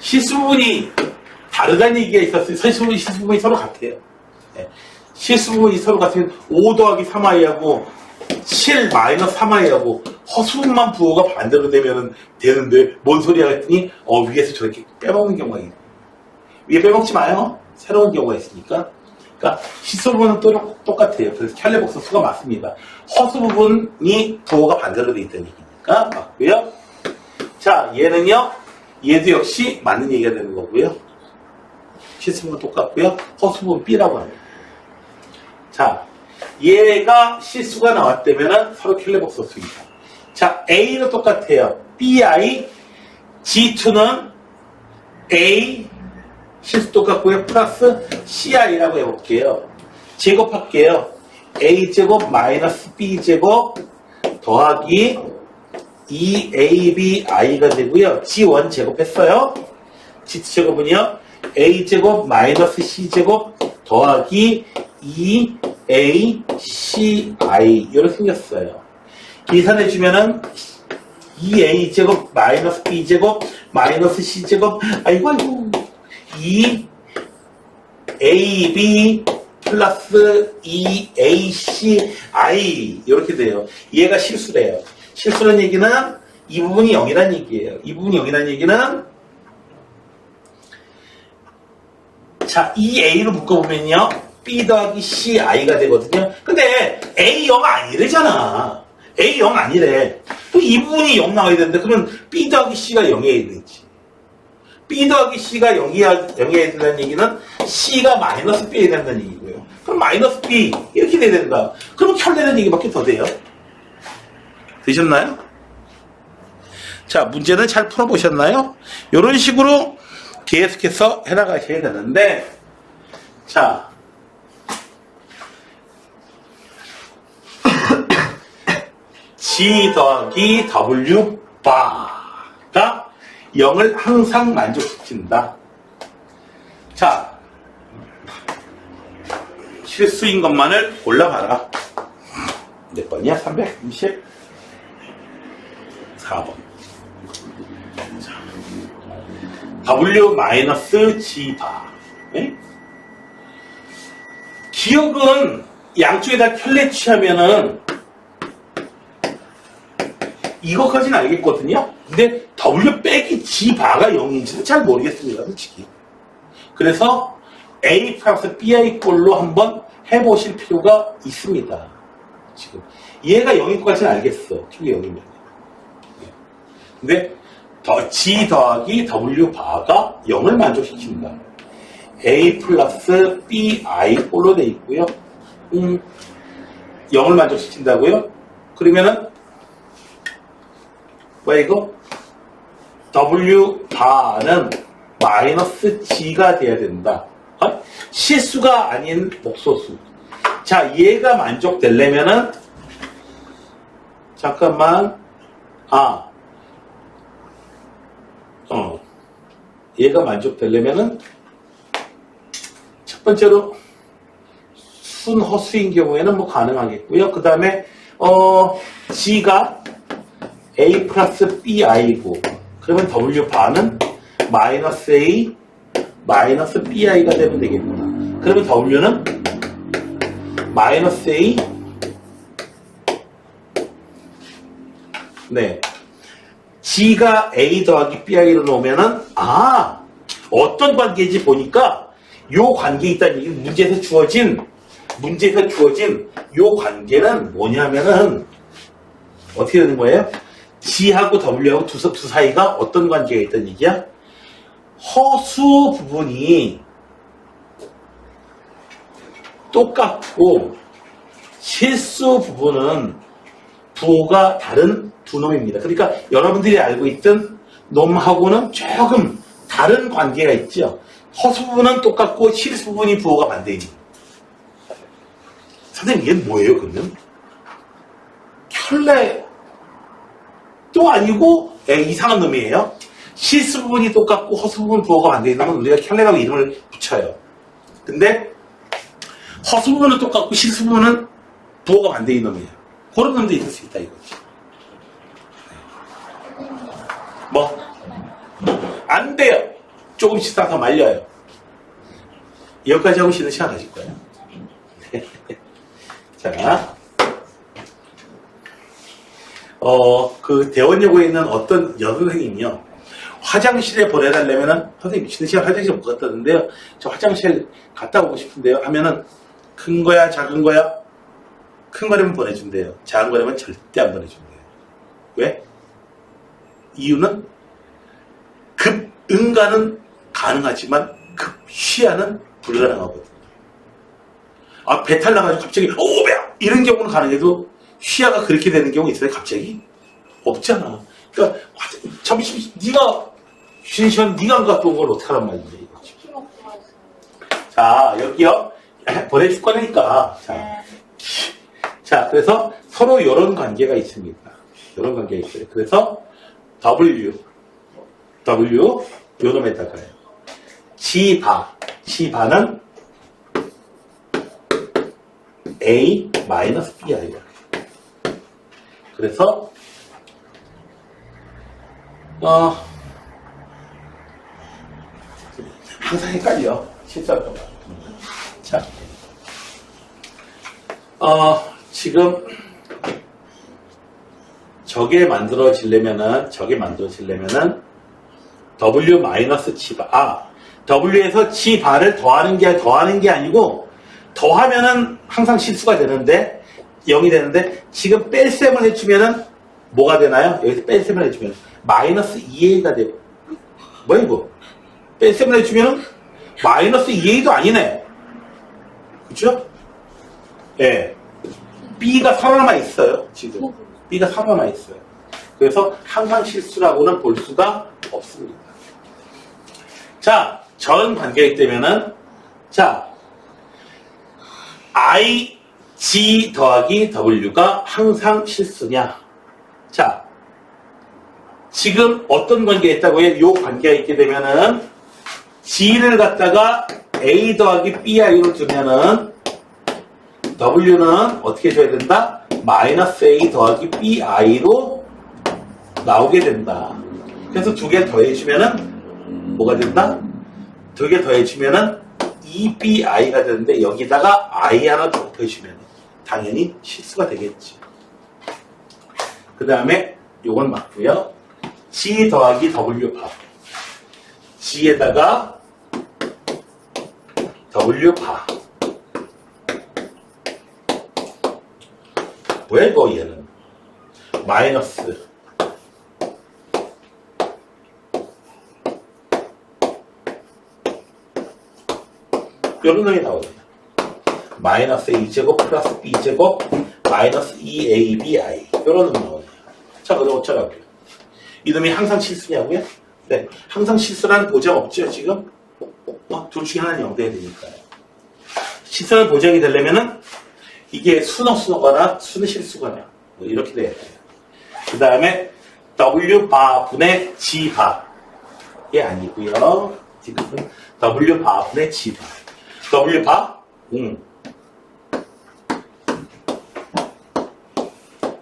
실수 부분이 다르다는 얘기가 있었어요. 실수 부분이 서로 같아요. 네. 실수 부분이 서로 같으면 5 더하기 3i하고 7 마이너스 3i하고 허수분만 부호가 반대로 되면 되는데 뭔 소리야 했더니 위에서 저렇게 빼먹는 경우가 있어요. 위에 빼먹지 마요. 새로운 경우가 있으니까. 그러니까 실수 부분은 똑같아요. 그래서 켤레 복소수가 맞습니다. 허수 부분이 부호가 반대로 돼 있다는 얘기니까 맞고요. 자, 얘도 역시 맞는 얘기가 되는 거고요. 실수 부분 똑같고요. 허수 부분 B라고 합니다. 자, 얘가 실수가 나왔다면 서로 켤레 복소수입니다. 자, A는 똑같아요. BI, G2는 A, 실수 똑같고요. 플러스 CI라고 해볼게요. 제곱할게요. A제곱 마이너스 B제곱 더하기 2ABI가 되고요. G1 제곱했어요. G2 제곱은요. A제곱 마이너스 C제곱 더하기 2ACI 이렇게 생겼어요. 계산해주면은 2A제곱 마이너스 B제곱 마이너스 C제곱 아이고 2AB 플러스 2ACI 이렇게 돼요. 얘가 실수래요. 실수라는 얘기는 이 부분이 0이라는 얘기예요. 이 부분이 0이라는 얘기는 자, 이 A로 묶어보면요. B 더하기 CI가 되거든요. 근데 A 0 아니래잖아. A 0 아니래. 그럼 이 부분이 0 나와야 되는데 그러면 B 더하기 C가 0이어야 되지. B 더하기 C가 0이어야 된다는 얘기는 C가 마이너스 B여야 된다는 얘기고요. 그럼 마이너스 B 이렇게 돼야 된다. 그럼 켤레는 얘기밖에 더 돼요. 되셨나요? 자, 문제는 잘 풀어보셨나요? 이런 식으로 계속해서 해나가셔야 되는데 자 G 더하기 W 바가 0을 항상 만족시킨다. 자, 실수인 것만을 골라봐라. 몇 번이야? 334번. 자, W-G 바. 네? 기억은 양쪽에다 켤레 취하면은 이것까지는 알겠거든요. 근데 W 빼기 G 바가 0인지는 잘 모르겠습니다. 솔직히. 그래서 A 플러스 BI 꼴로 한번 해보실 필요가 있습니다. 지금. 얘가 0일 것 같지는 알겠어. 저게 0이면. 근데 G 더하기 W 바가 0을 만족시킨다. A 플러스 BI 꼴로 돼 있고요. 0을 만족시킨다고요? 그러면은 뭐야 이거? W 바는 마이너스 G가 돼야 된다. 실수가 아닌 복소수. 자, 얘가 만족되려면은 잠깐만. 얘가 만족되려면은 첫 번째로 순허수인 경우에는 뭐 가능하겠고요. 그 다음에 G가 A 플러스 BI고 그러면 W 바는 마이너스 A 마이너스 BI가 되면 되겠구나. 그러면 W는 마이너스 A 네. G가 A 더하기 BI로 놓으면은 어떤 관계인지 보니까 요 관계에 있다는 얘기는 문제에서 주어진 요 관계는 뭐냐면은 어떻게 되는 거예요? G하고 W하고 두 사이가 어떤 관계가 있다는 얘기야? 허수 부분이 똑같고 실수 부분은 부호가 다른 두 놈입니다. 그러니까 여러분들이 알고 있던 놈하고는 조금 다른 관계가 있죠. 허수 부분은 똑같고 실수 부분이 부호가 반대입니다. 선생님 얘는 뭐예요 그러면? 켤레 또 아니고 이상한 놈이에요. 실수 부분이 똑같고 허수 부분 부호가 반대인 놈은 우리가 켤레라고 이름을 붙여요. 근데 허수 부분은 똑같고 실수 부분은 부호가 반대인 놈이에요. 그런 놈도 있을 수 있다 이거지. 뭐? 안 돼요. 조금씩 더 말려요. 여기까지 하고 쉬는 시간 가질 거예요. 자, 그 대원여고에 있는 어떤 여선생님이요. 화장실에 보내달라면은, 선생님 쉬는 시간 화장실 못 갔다 왔는데요. 저 화장실 갔다 오고 싶은데요. 하면은, 큰 거야, 작은 거야? 큰 거라면 보내준대요. 작은 거라면 절대 안 보내준대요. 왜? 이유는 급 응가는 가능하지만 급 쉬야는 불가능하거든요. 배탈 나가지고 갑자기 배야! 이런 경우는 가능해도 쉬야가 그렇게 되는 경우 있어요. 갑자기? 없잖아. 그러니까 점심 네가 쉬는 시간 네가 안 갔다 온 걸 어떡하란 말이지 이거. 자 여기요. 보내줄 거니까. 자 그래서 서로 이런 관계가 있습니다. 이런 관계가 있어요. 그래서 W 요 놈에다가요. G바는 A 마이너스 BI야. 그래서 항상 헷갈려. 실수할까 봐. 자, 지금 저게 만들어지려면은 W 마이너스 G바. W에서 G바를 더하는 게 아니고 더하면은 항상 실수가 되는데 0이 되는데 지금 뺄셈을 해주면은 뭐가 되나요? 여기서 뺄셈을 해주면 마이너스 2A가 되고 뭐야 이거? 뺄셈을 해주면은 마이너스 2A도 아니네. 그쵸? 예. B가 살아남아 있어요. 지금 B가 살아남아 있어요. 그래서 항상 실수라고는 볼 수가 없습니다. 자, 전 관계이기 때문에는 자 I, G 더하기 W가 항상 실수냐? 자, 지금 어떤 관계가 있다고 해요? 이 관계가 있게 되면은 G를 갖다가 A 더하기 BI로 두면은 W는 어떻게 줘야 된다? 마이너스 A 더하기 BI로 나오게 된다. 그래서 두 개 더해주면은 뭐가 된다? 두 개 더해주면은 EBI가 되는데 여기다가 I 하나 더해주면 당연히 실수가 되겠지. 그 다음에 요건 맞고요. G 더하기 W 바. G에다가 W 바. 왜 이거 얘는? 마이너스. 이런 놈이 나오거든요. 마이너스 a제곱 플러스 b제곱 마이너스 2abI 이런 놈이 나오네요. 자, 그럼 어쩌라고요? 이놈이 항상 실수냐고요? 네, 항상 실수라는 보장 없죠, 지금? 둘 중에 하나는 0 돼야 되니까요. 실수는 보장이 되려면은 이게 순어거나 순실수거나 뭐 이렇게 돼야 돼요. 그 다음에 W 분의 G 이 아니고요. 지금은 W 분의 G W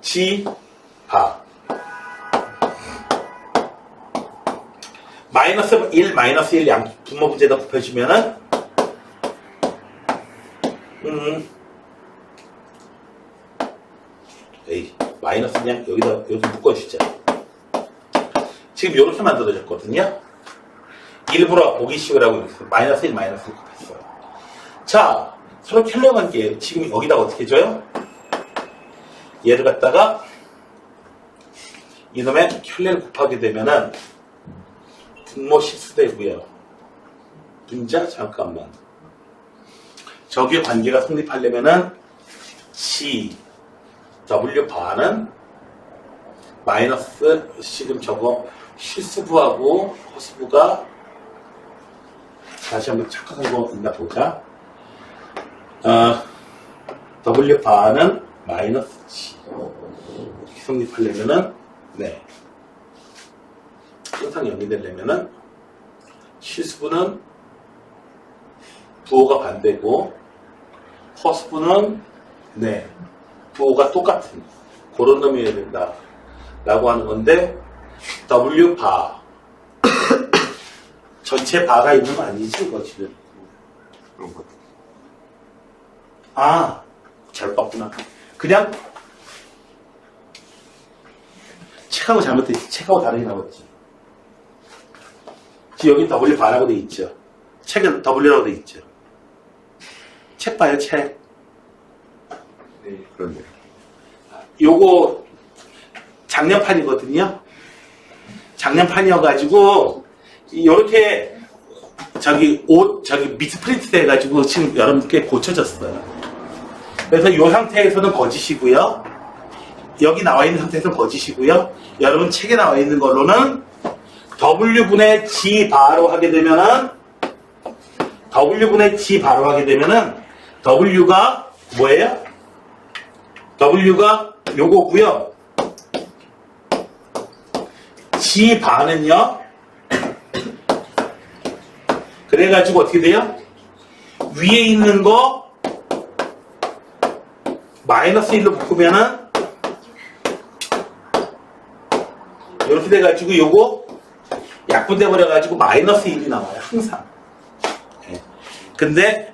G 마이너스 1, 마이너스 1 양 분모 문제에다 곱해주면은 에이, 마이너스 그냥 여기 묶어주자. 지금 이렇게 만들어졌거든요. 일부러 보기 쉬우라고 이렇게 마이너스 1, 마이너스 1 곱했어요. 자, 서로 켤레 관계 지금 여기다가 어떻게 해줘요? 얘를 갖다가 이놈의 켤레를 곱하게 되면은 분모 실수되고요. 분자 잠깐만. 저기의 관계가 성립하려면은 C W 바는 마이너스 지금 저거 실수부하고 허수부가 다시 한번 착각한 거 있나 보자. W 바는 마이너스 G 이렇게 성립하려면은 네. 항상 연결되려면은 실수부는 부호가 반대고 허수부는 네 부호가 똑같은 그런 놈이어야 된다 라고 하는 건데 W 바 전체 바가 있는 거 아니지 이거 지금 그런 거. 잘 봤구나. 그냥 책하고 잘못됐지. 책하고 다르게 나왔지. 지금 여기 W 바라고 돼 있죠. 책은 W라고 돼 있죠. 책 봐요, 책. 네, 그런데. 요거 작년판이거든요. 작년판이어가지고 요렇게 저기 미스프린트 돼가지고 지금 여러분께 고쳐졌어요. 그래서 이 상태에서는 거짓이고요. 여기 나와 있는 상태에서는 거짓이고요. 여러분 책에 나와 있는 걸로는 W분의 G 바로 하게 되면은 W분의 G 바로 하게 되면은 W가 뭐예요? W가 요거고요. G 바는요. 그래가지고 어떻게 돼요? 위에 있는 거 마이너스 1로 묶으면은 이렇게 돼가지고 요거 약분돼 버려가지고 마이너스 1이 나와요. 항상. 네. 근데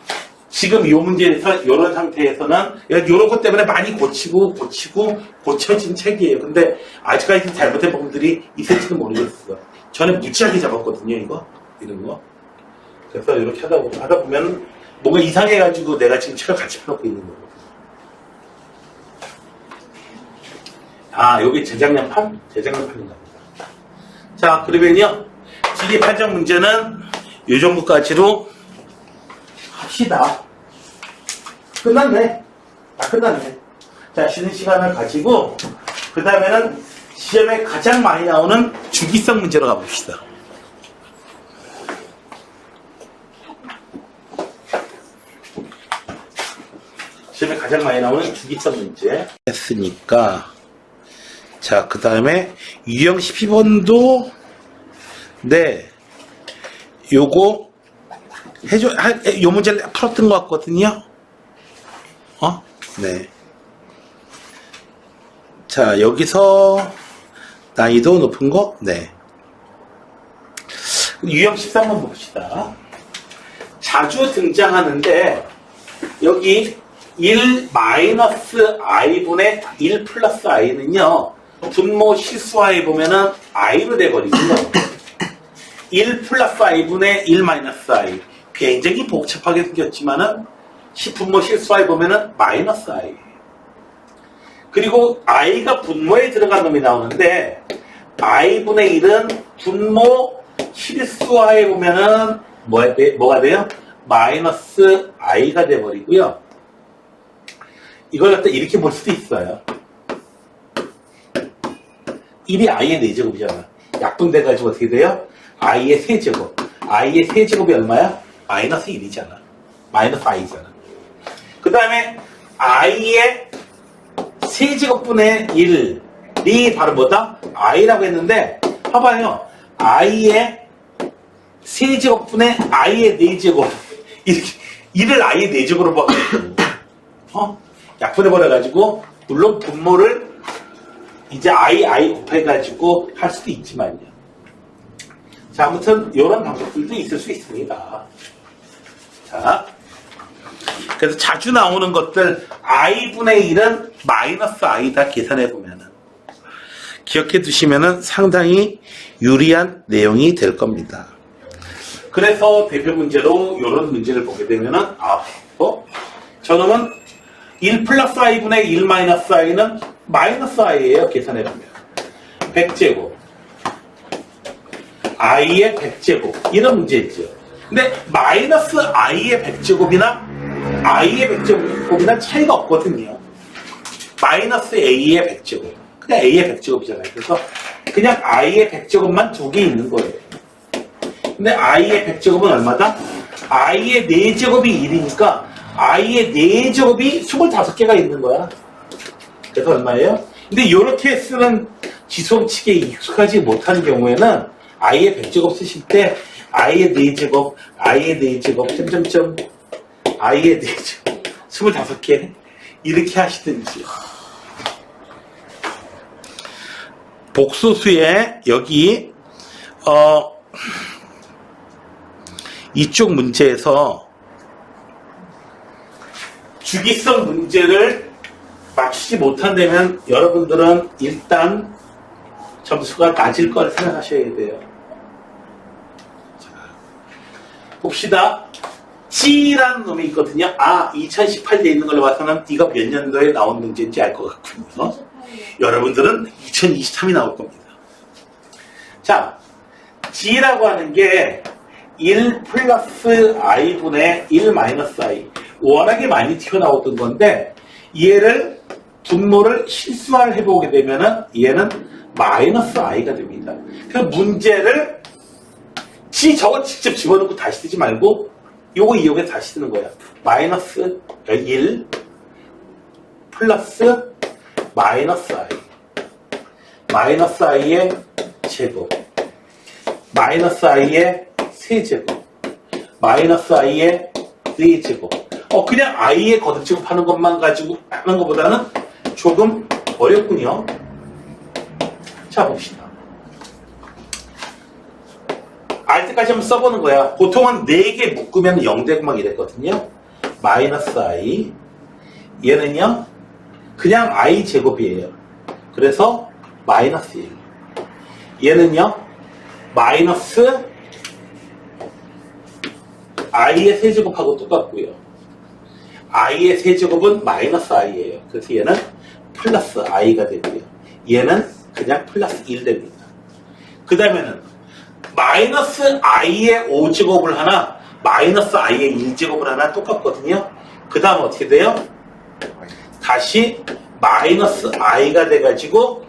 지금 이 문제에서 이런 상태에서는 이런 것 때문에 많이 고쳐진 책이에요. 근데 아직까지 잘못된 부분들이 있을지는 모르겠어. 저는 무지하게 잡았거든요. 이런 거. 그래서 이렇게 하다 보면 뭔가 이상해가지고 내가 지금 책을 같이 펴놓고 있는 거거든요. 여기 재작년판인가 보다. 자, 그러면요. 지리 판정 문제는 이 정도까지로 합시다. 끝났네. 끝났네. 자, 쉬는 시간을 가지고, 그 다음에는 시험에 가장 많이 나오는 주기성 문제로 가봅시다. 시험에 가장 많이 나오는 주기성 문제 했으니까, 자, 그 다음에 유형 12번도 네, 요거 요 문제를 풀었던 것 같거든요. 네. 자, 여기서 난이도 높은 거, 네. 유형 13번 봅시다. 자주 등장하는데 여기 1 마이너스 i분의 1 플러스 i는요. 분모 실수하에 보면은 i로 돼버리고요. 1 플러스 i분의 1 마이너스 i. 굉장히 복잡하게 생겼지만은 분모 실수하에 보면은 마이너스 i. 그리고 i가 분모에 들어간 놈이 나오는데 i분의 1은 분모 실수하에 보면은 뭐가 돼요? 마이너스 i가 돼버리고요. 이걸 갖다 이렇게 볼 수도 있어요. 1이 i의 4제곱이잖아. 약분돼가지고 어떻게 돼요? i의 세제곱. i의 세제곱이 얼마야? 마이너스 1이잖아. 마이너스 i잖아. 그 다음에 i의 세제곱분의 1이 바로 뭐다? i라고 했는데 봐봐요. i의 세제곱분의 i의 4제곱. 이렇게 1을 i의 4제곱으로 봐가지고 약분해버려가지고 물론 분모를 이제 i 곱해가지고 할 수도 있지만요. 자, 아무튼 이런 방법들도 있을 수 있습니다. 자, 그래서 자주 나오는 것들 i분의 1은 마이너스 i다 계산해보면은 기억해 두시면은 상당히 유리한 내용이 될 겁니다. 그래서 대표 문제로 이런 문제를 보게 되면은 저놈은 1 플러스 i분의 1 마이너스 i는 마이너스 i예요. 계산해보면 100제곱 i의 100제곱 이런 문제있죠. 근데 마이너스 i의 100제곱이나 i의 100제곱이나 차이가 없거든요. 마이너스 a의 100제곱 그냥 a의 100제곱이잖아요. 그래서 그냥 i의 100제곱만 두 개 있는 거예요. 근데 i의 100제곱은 얼마다? i의 4제곱이 1이니까 i의 4제곱이 25개가 있는 거야. 그래서 얼마예요? 근데 이렇게 쓰는 지수함치기에 익숙하지 못한 경우에는 i의 100제곱 쓰실 때 i의 4제곱, i의 4제곱, 점점점 i의 4제곱 25개 이렇게 하시든지 복소수에 여기 이쪽 문제에서 주기성 문제를 맞추지 못한다면 여러분들은 일단 점수가 낮을 걸 생각하셔야 돼요. 자, 봅시다. G라는 놈이 있거든요. 2018에 있는 걸로 봐서는 이거 몇 년도에 나온 문제인지 알 것 같군요. 여러분들은 2023이 나올 겁니다. 자, G라고 하는 게 1 플러스 i분의 1 마이너스 i 워낙에 많이 튀어나오던 건데 얘를 분모를 실수를 해보게 되면은 얘는 마이너스 i가 됩니다. 그래서 문제를 G 저거 직접 집어넣고 다시 쓰지 말고 요거 이용해서 다시 쓰는 거야. 마이너스 1 플러스 마이너스 i 마이너스 i의 제곱 마이너스 i의 세제곱 마이너스 i의 4제곱 그냥 i의 거듭제곱 하는 것만 가지고 하는 것보다는 조금 어렵군요. 자, 봅시다. 알 때까지 한번 써보는 거야. 보통은 4개 묶으면 0되고 막 이랬거든요. 마이너스 i 얘는요 그냥 i 제곱이에요. 그래서 마이너스 1 얘는요 마이너스 i의 세제곱하고 똑같고요. i의 세제곱은 마이너스 i예요. 그래서 얘는 플러스 i가 되고요. 얘는 그냥 플러스 1 됩니다. 그 다음에는 마이너스 i의 5제곱을 하나 마이너스 i의 1제곱을 하나 똑같거든요. 그 다음 어떻게 돼요? 다시 마이너스 i가 돼가지고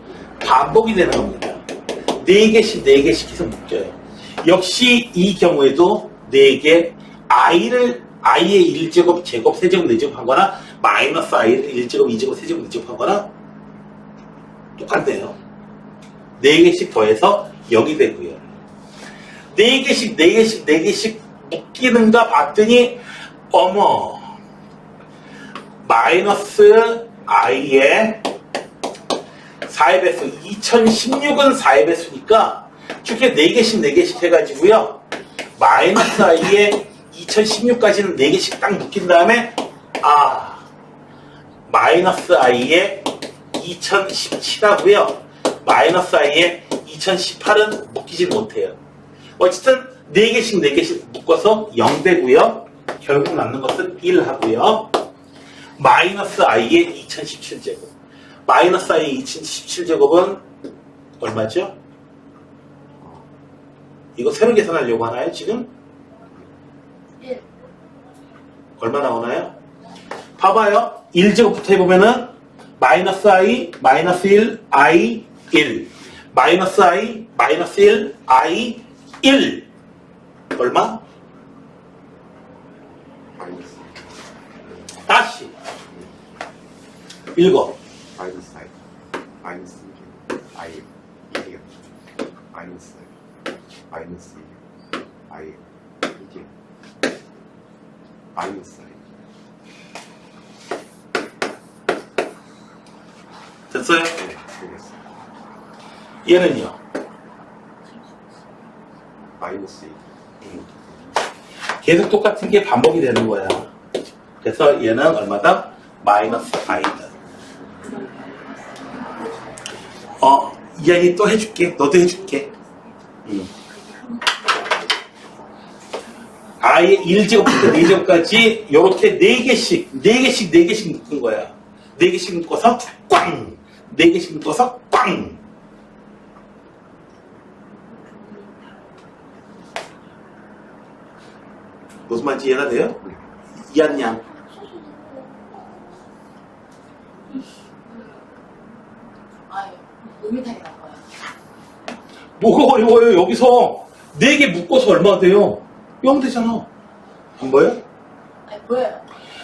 반복이 되는 겁니다. 4개씩 해서 묶여요. 역시 이 경우에도 4개 i의 1제곱, 제곱, 세제곱, 4제곱 하거나 마이너스 i를 1제곱, 2제곱, 세제곱, 2제곱 하거나 똑같네요. 4개씩 더해서 0이 되고요. 4개씩 묶이는가 봤더니 어머 마이너스 i의 4의 배수 2016은 4의 배수니까 이렇게 4개씩 해가지고요. 마이너스 i의 2016까지는 4개씩 딱 묶인 다음에 마이너스 i의 2017하고요. 마이너스 i의 2018은 묶이지 못해요. 어쨌든 4개씩 묶어서 0 되고요. 결국 남는 것은 1 하고요. 마이너스 i의 2017제곱 마이너스 i의 2017제곱은 얼마죠? 이거 새로 계산하려고 하나요 지금? 얼마 나오나요? 봐봐요. 1제곱부터 해보면은 마이너스 i, 마이너스 1, i, 1. 마이너스 i, 마이너스 1, i, 1. 얼마? 마이너스 다시. 읽어. 마이너스 i 마이너스 1 i 1이요. 마이너스 마이너스 1 i 2 마이너스 i 됐어요? 네, 되겠어요. 얘는요? 마이너스 2 계속 똑같은 게 반복이 되는 거야. 그래서 얘는 얼마다? 마이너스 i다. 이야기 또 해줄게. 너도 해줄게. i의 1제곱부터 4제곱까지 요렇게 4개씩 묶은 거야. 4개씩 묶어서 꽝! 4개씩 묶어서 꽝! 무슨 말인지 이해가 돼요? 이해했냐? 아유, 의미타기 날 거야. 뭐가 어려워요? 여기서 4개 묶어서 얼마 돼요? 0 되잖아. 안 보여? 아니, 보여요.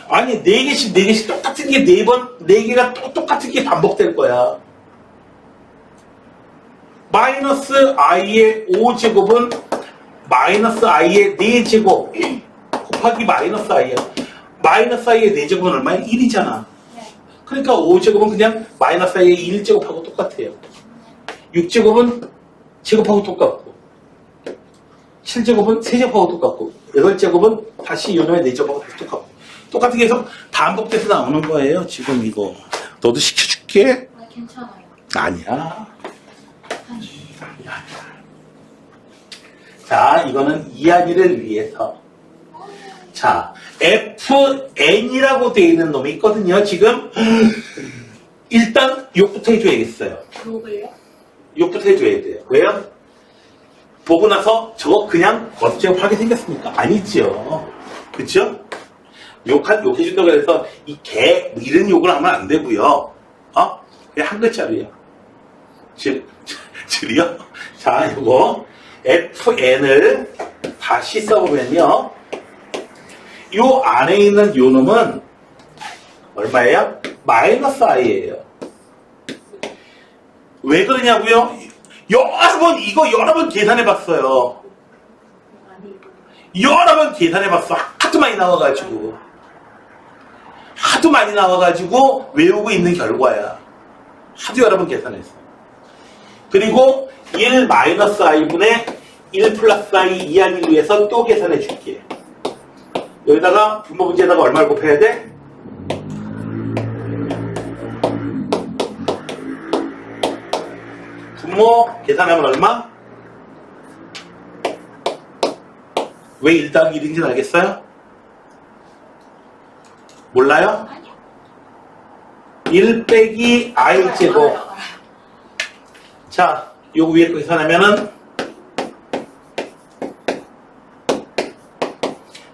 아니 4개씩 똑같은 게 4개가 똑같은 게 반복될 거야. 마이너스 i의 5제곱은 마이너스 i의 4제곱 곱하기 마이너스 i야. 마이너스 i의 4제곱은 얼마야? 1이잖아. 네. 그러니까 5제곱은 그냥 마이너스 i의 1제곱하고 똑같아요. 6제곱은 제곱하고 똑같고 7제곱은 3제곱하고 똑같고 8제곱은 다시 요놈의 4제곱하고 다시 똑같고 똑같은 게 해서 반복돼서 나오는 거예요. 지금 이거 너도 시켜줄게? 아, 괜찮아요. 아니야. 자, 이거는 이한이를 위해서. 자, fn이라고 되어 있는 놈이 있거든요. 지금 일단 욕부터 해줘야겠어요. 욕을요? 욕부터 해줘야 돼요. 왜요? 보고 나서 저거 그냥 어째하게 생겼습니까? 아니죠. 그쵸? 욕해준다고 해서 이 개 이런 욕을 하면 안 되고요. 그냥 한 글자로요. 줄이요? 자, 이거 fn을 다시 써보면요. 요 안에 있는 요 놈은 얼마예요? 마이너스 i예요. 왜 그러냐고요? 여러 번 계산해봤어요. 여러 번 계산해봤어. 하도 많이 나와가지고 외우고 있는 결과야. 하도 여러 번 계산했어. 그리고 1 마이너스 i분의 1 플러스 i 이하를 위해서 또 계산해 줄게. 여기다가 분모 문제에다가 얼마를 곱해야 돼? 분모 계산하면 얼마? 왜 1 더하기 1인지 알겠어요? 몰라요? 아니요. 1 빼기 i 제곱. 알아요. 자, 요거 위에 거 계산하면은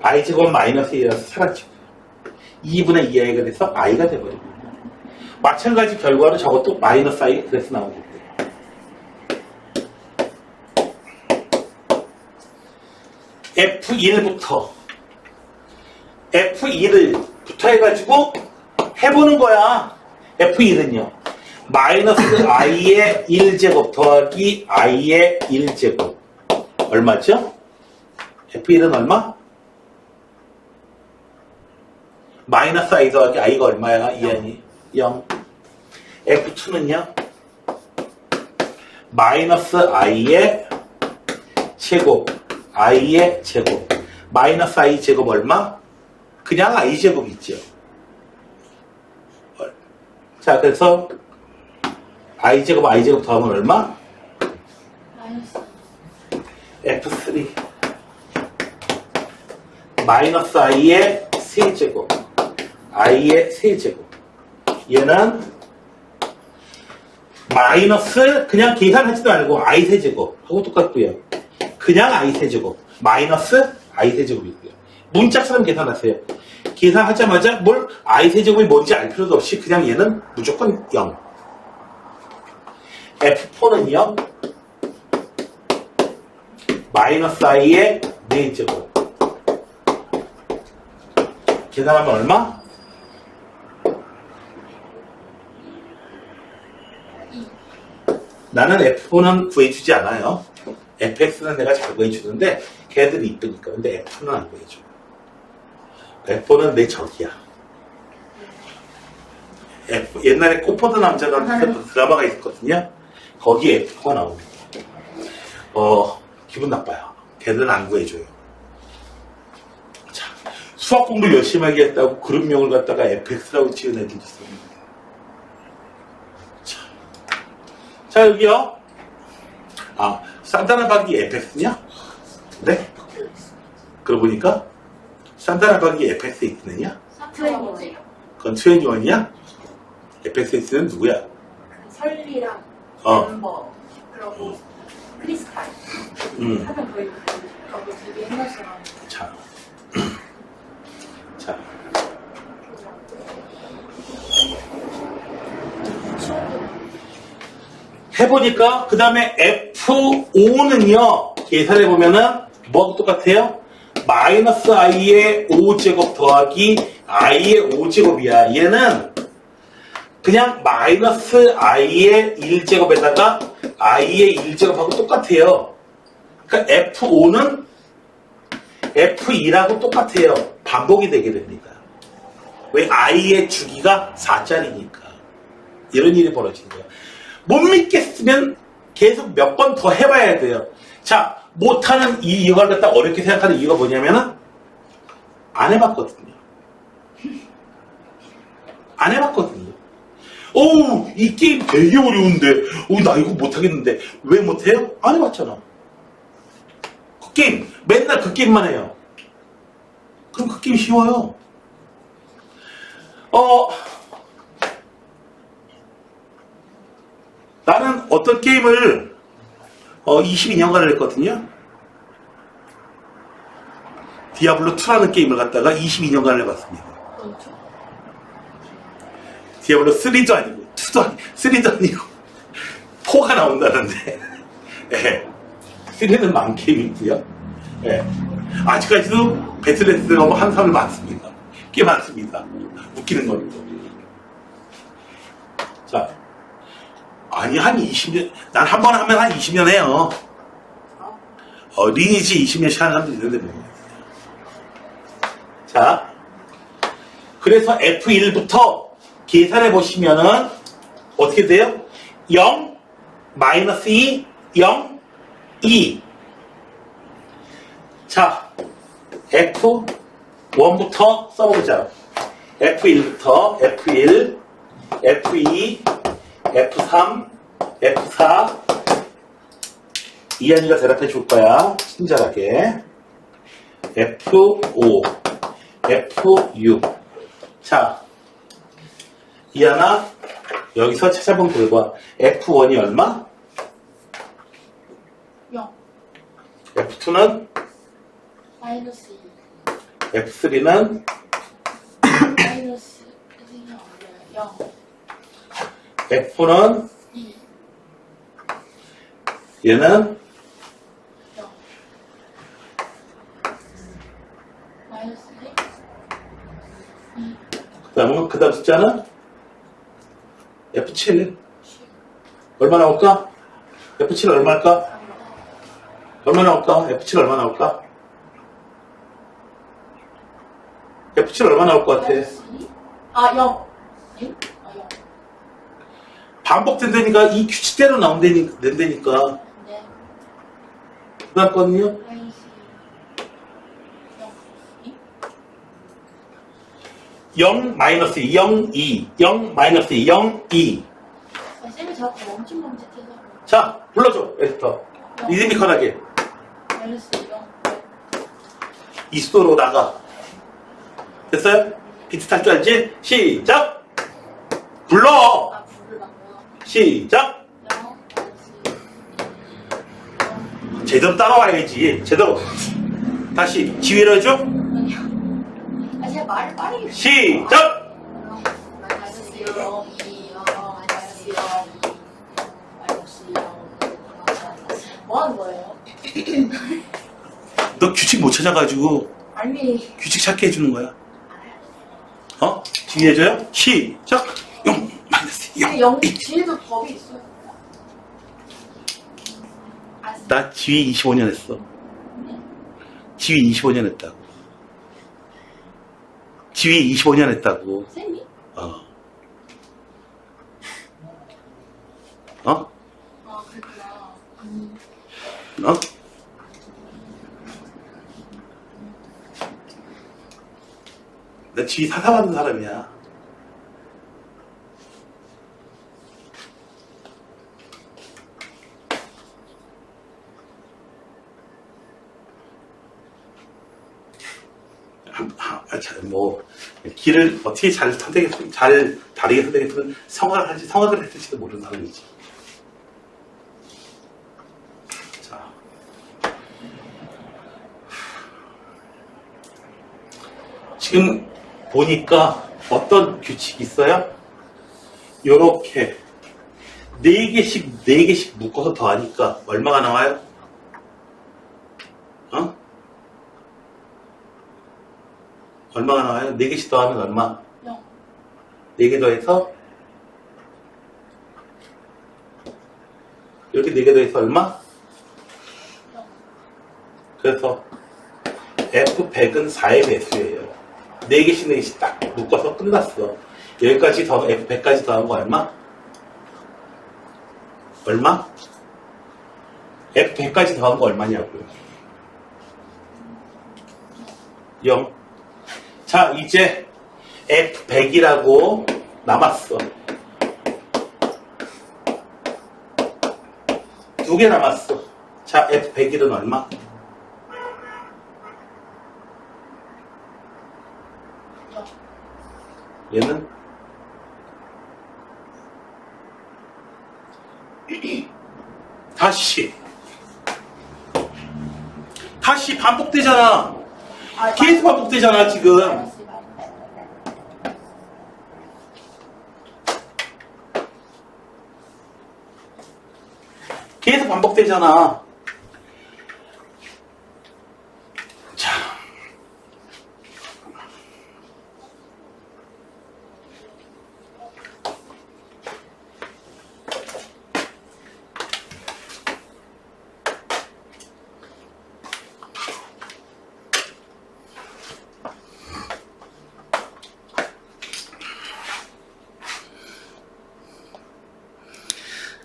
i 제곱 마이너스 1이라서 사라지고 2분의 2i가 돼서 i가 돼버리고 마찬가지 결과로 저것도 마이너스 i 그래서 나오겠고요. F1부터 F1부터 해가지고 해보는 거야. F1은요. 마이너스 i의 1제곱 더하기 i의 1제곱 얼마죠? F1은 얼마? 마이너스 i 더하기 i가 얼마야? 이하니 0. F2는요. 마이너스 i의 제곱 i의 제곱 마이너스 i 제곱 얼마? 그냥 i 제곱 있죠. 자, 그래서 i 제곱 더하면 얼마? 마이너스. F3 마이너스 i의 세제곱 i의 세제곱 얘는 마이너스 그냥 계산하지도 말고 i 세제곱 하고 똑같고요. 그냥 i 세제곱 마이너스 i 세제곱이고요. 문짝처럼 계산하세요. 계산하자마자 뭘 I 세제곱이 뭔지 알 필요도 없이 그냥 얘는 무조건 0. F4는요, 마이너스 I의 4제곱. 계산하면 얼마? 나는 F4는 구해주지 않아요. FX는 내가 잘 구해주는데 걔들이 이쁘니까. 근데 F는 안 구해줘. F4는 내 적이야. 옛날에 코포드 남자라는 드라마가 있었거든요. 거기에 F4가 나옵니다. 기분 나빠요. 걔들은 안 구해줘요. 자, 수학 공부를 열심히 하겠다고 그룹명을 갖다가 FX라고 지은 애들이 있습니다. 자, 여기요. 산타나 박이 FX냐? 네? 그러고 보니까 산타나 박이 FX에 있느냐? 트웬티원이요. 그건 21이야? FX는 누구야? 설리랑 어. 멤버 그리고 크리스탈 하면 거의 거기 되게 옛날 사람. 자. 자. 해보니까 그 다음에 F5는요 계산해보면은 뭐하고 똑같아요? 마이너스 I의 5제곱 더하기 I의 5제곱이야. 얘는 그냥 마이너스 I의 1제곱에다가 I의 1제곱하고 똑같아요. 그러니까 F5는 F2라고 똑같아요. 반복이 되게 됩니다. 왜? I의 주기가 4짜리니까. 이런 일이 벌어지는 거예요. 못 믿겠으면 계속 몇 번 더 해봐야 돼요. 자, 못하는 이걸 갖다 어렵게 생각하는 이유가 뭐냐면은 안 해봤거든요. 안 해봤거든요. 어우, 이 게임 되게 어려운데, 나 이거 못하겠는데. 왜 못해요? 안 해봤잖아. 그 게임, 맨날 그 게임만 해요. 그럼 그 게임 쉬워요. 나는 어떤 게임을 22년간을 했거든요. 디아블로2라는 게임을 갖다가 22년간을 해봤습니다. 디아블로3도 아니고 2도 아니고 3도 아니고 4가 나온다는데 예. 3는 망게임이고요. 예. 아직까지도 배틀넷스가 한 사람이 많습니다. 꽤 많습니다. 웃기는 겁니다. 자, 아니 한 20년, 난 한 번 하면 한 20년 해요. 리니지 20년씩 하는 사람도 있는데 뭐. 자, 그래서 F1부터 계산해 보시면은 어떻게 돼요? 0, 마이너스 2, 0, 2. 자, F1부터 써보자. F1부터 F1, F2, F3, F4. 이한이가 대답해 줄 거야. 친절하게. F5, F6. 자, 이한아, 여기서 찾아본 결과 F1이 얼마? 0. F2는? 마이너스 2. F3는? 마이너스 0. F4는? 2. 얘는? 0. 마이너스 1. 2. 그 다음 숫자는? F7. 얼마 나올까? F7 얼마일까? 얼마 나올까? F7 얼마 나올까? F7 얼마 나올 것 같아? 0. 0? 0. 반복된다니까 이 규칙대로 된다니까. 네. 그 다음 거는요? 마이너스 0, 마이너스 2, 0, 2. 0, 마이너스 2, 0, 2. 쌤이 자꾸 멈칫멈칫해서. 자, 불러줘, 에스터. 리드미컬하게. 마이너스 0. 이 수도로 나가. 됐어요? 비트 탈 줄 알지? 시작! 불러! 불을 바꿔. 시작! 0. 마이너스 제대로 따라와야지. 제대로. 다시 지휘를 해줘? 0. 제가 말을 빠르게. 시작! 마이너스 0, 2, 0, 마이너스 0, 2, 마이너스 0. 뭐 하는 거예요? 너 규칙 못 찾아가지고 아니, 규칙 찾게 해주는 거야. 어? 지휘해줘요? 시작! 0, 마이너스 0. 0 뒤에도 법이 있어요. 나 지휘 25년 했어. 지휘 25년 했다고. 지휘 25년 했다고. 쌤이? 어? 아, 그렇구나. 어? 나 지휘 사사받는 사람이야. 뭐 길을 어떻게 잘 선택했으면 잘 다르게 선택했으면 성악을 했을지도 모르는 사람이지. 자, 지금 보니까 어떤 규칙이 있어요? 요렇게 4개씩 묶어서 더하니까 얼마가 나와요? 어? 얼마가 나와요? 4개씩 더하면 얼마? 0. 4개 더해서 이렇게 4개 더해서 얼마? 그래서 F100은 4의 배수예요. 4개씩 딱 묶어서 끝났어. 여기까지 더 F100까지 더한 거 얼마? 얼마? F100까지 더한 거 얼마냐고요? 0. 자, 이제 F100이라고 남았어. 2개 남았어. 자, F101은 얼마? 얘는? 다시 반복되잖아. 계속 반복되잖아, 지금. 마이너스. 계속 반복되잖아. 자.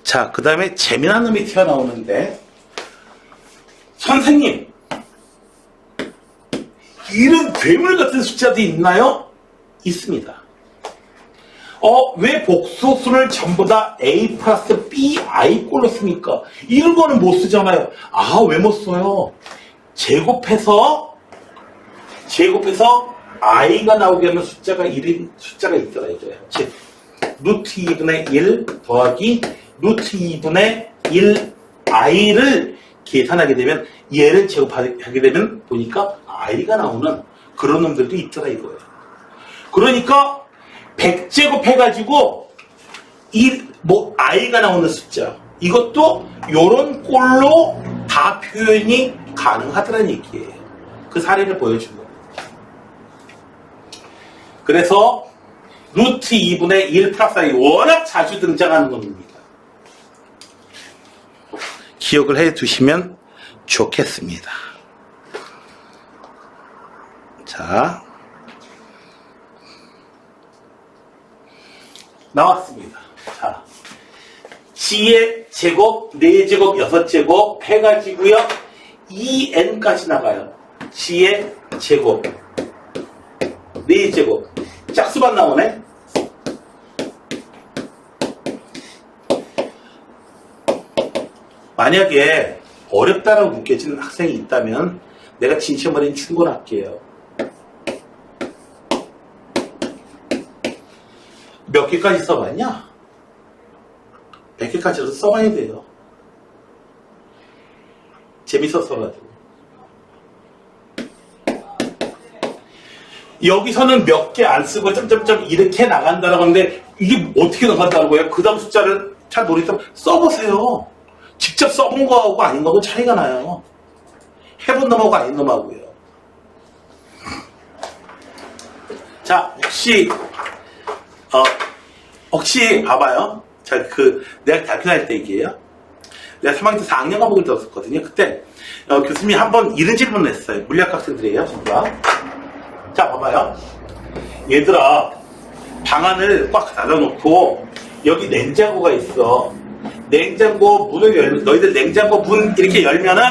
자, 그 다음에 재미난 놈이 튀어나오는데, 선생님, 이런 괴물 같은 숫자도 있나요? 있습니다. 왜 복소수를 전부 다 A 플러스 BI 꼴로 씁니까? 이런 거는 못 쓰잖아요. 왜 못 써요? 제곱해서 I가 나오게 하는 숫자가 있더라, 이거예요. 즉, 루트 2분의 1 더하기 루트 2분의 1 i를 계산하게 되면 얘를 제곱하게 되면 보니까 i가 나오는 그런 놈들도 있더라 이거예요. 그러니까 100제곱 해가지고 i가 나오는 숫자 이것도 요런 꼴로 다 표현이 가능하더라는 얘기예요. 그 사례를 보여준 거예요. 그래서 루트 2분의 1 플러스 i 워낙 자주 등장하는 놈입니다. 기억을 해 두시면 좋겠습니다. 자, 나왔습니다. 자, G의 제곱, 4제곱, 6제곱 해가지고요. 2n까지 나가요. G의 제곱, 4제곱. 짝수만 나오네. 만약에 어렵다라고 느껴지는 학생이 있다면 내가 진심 어린 충고할게요. 몇 개까지 써봤냐? 100개까지도 써봐야 돼요. 재밌어서라도. 여기서는 몇 개 안 쓰고 점점점 이렇게 나간다라고 하는데 이게 어떻게 나간다는 거예요? 그 다음 숫자를 잘 모르겠다면 써보세요. 직접 써본 거하고 아닌 거하고 차이가 나요. 해본 놈하고 아닌 놈하고요. 자, 혹시 봐봐요. 자, 내가 대학교할 때 얘기예요. 내가 3학년 때 4학년 과목을 들었었거든요. 그때 교수님이 한번 이런 질문을 했어요. 물리학 학생들이에요, 전부 다. 자, 봐봐요. 얘들아, 방안을 꽉 닫아놓고 여기 냉장고가 있어. 냉장고 문을 열면, 너희들 냉장고 문 이렇게 열면은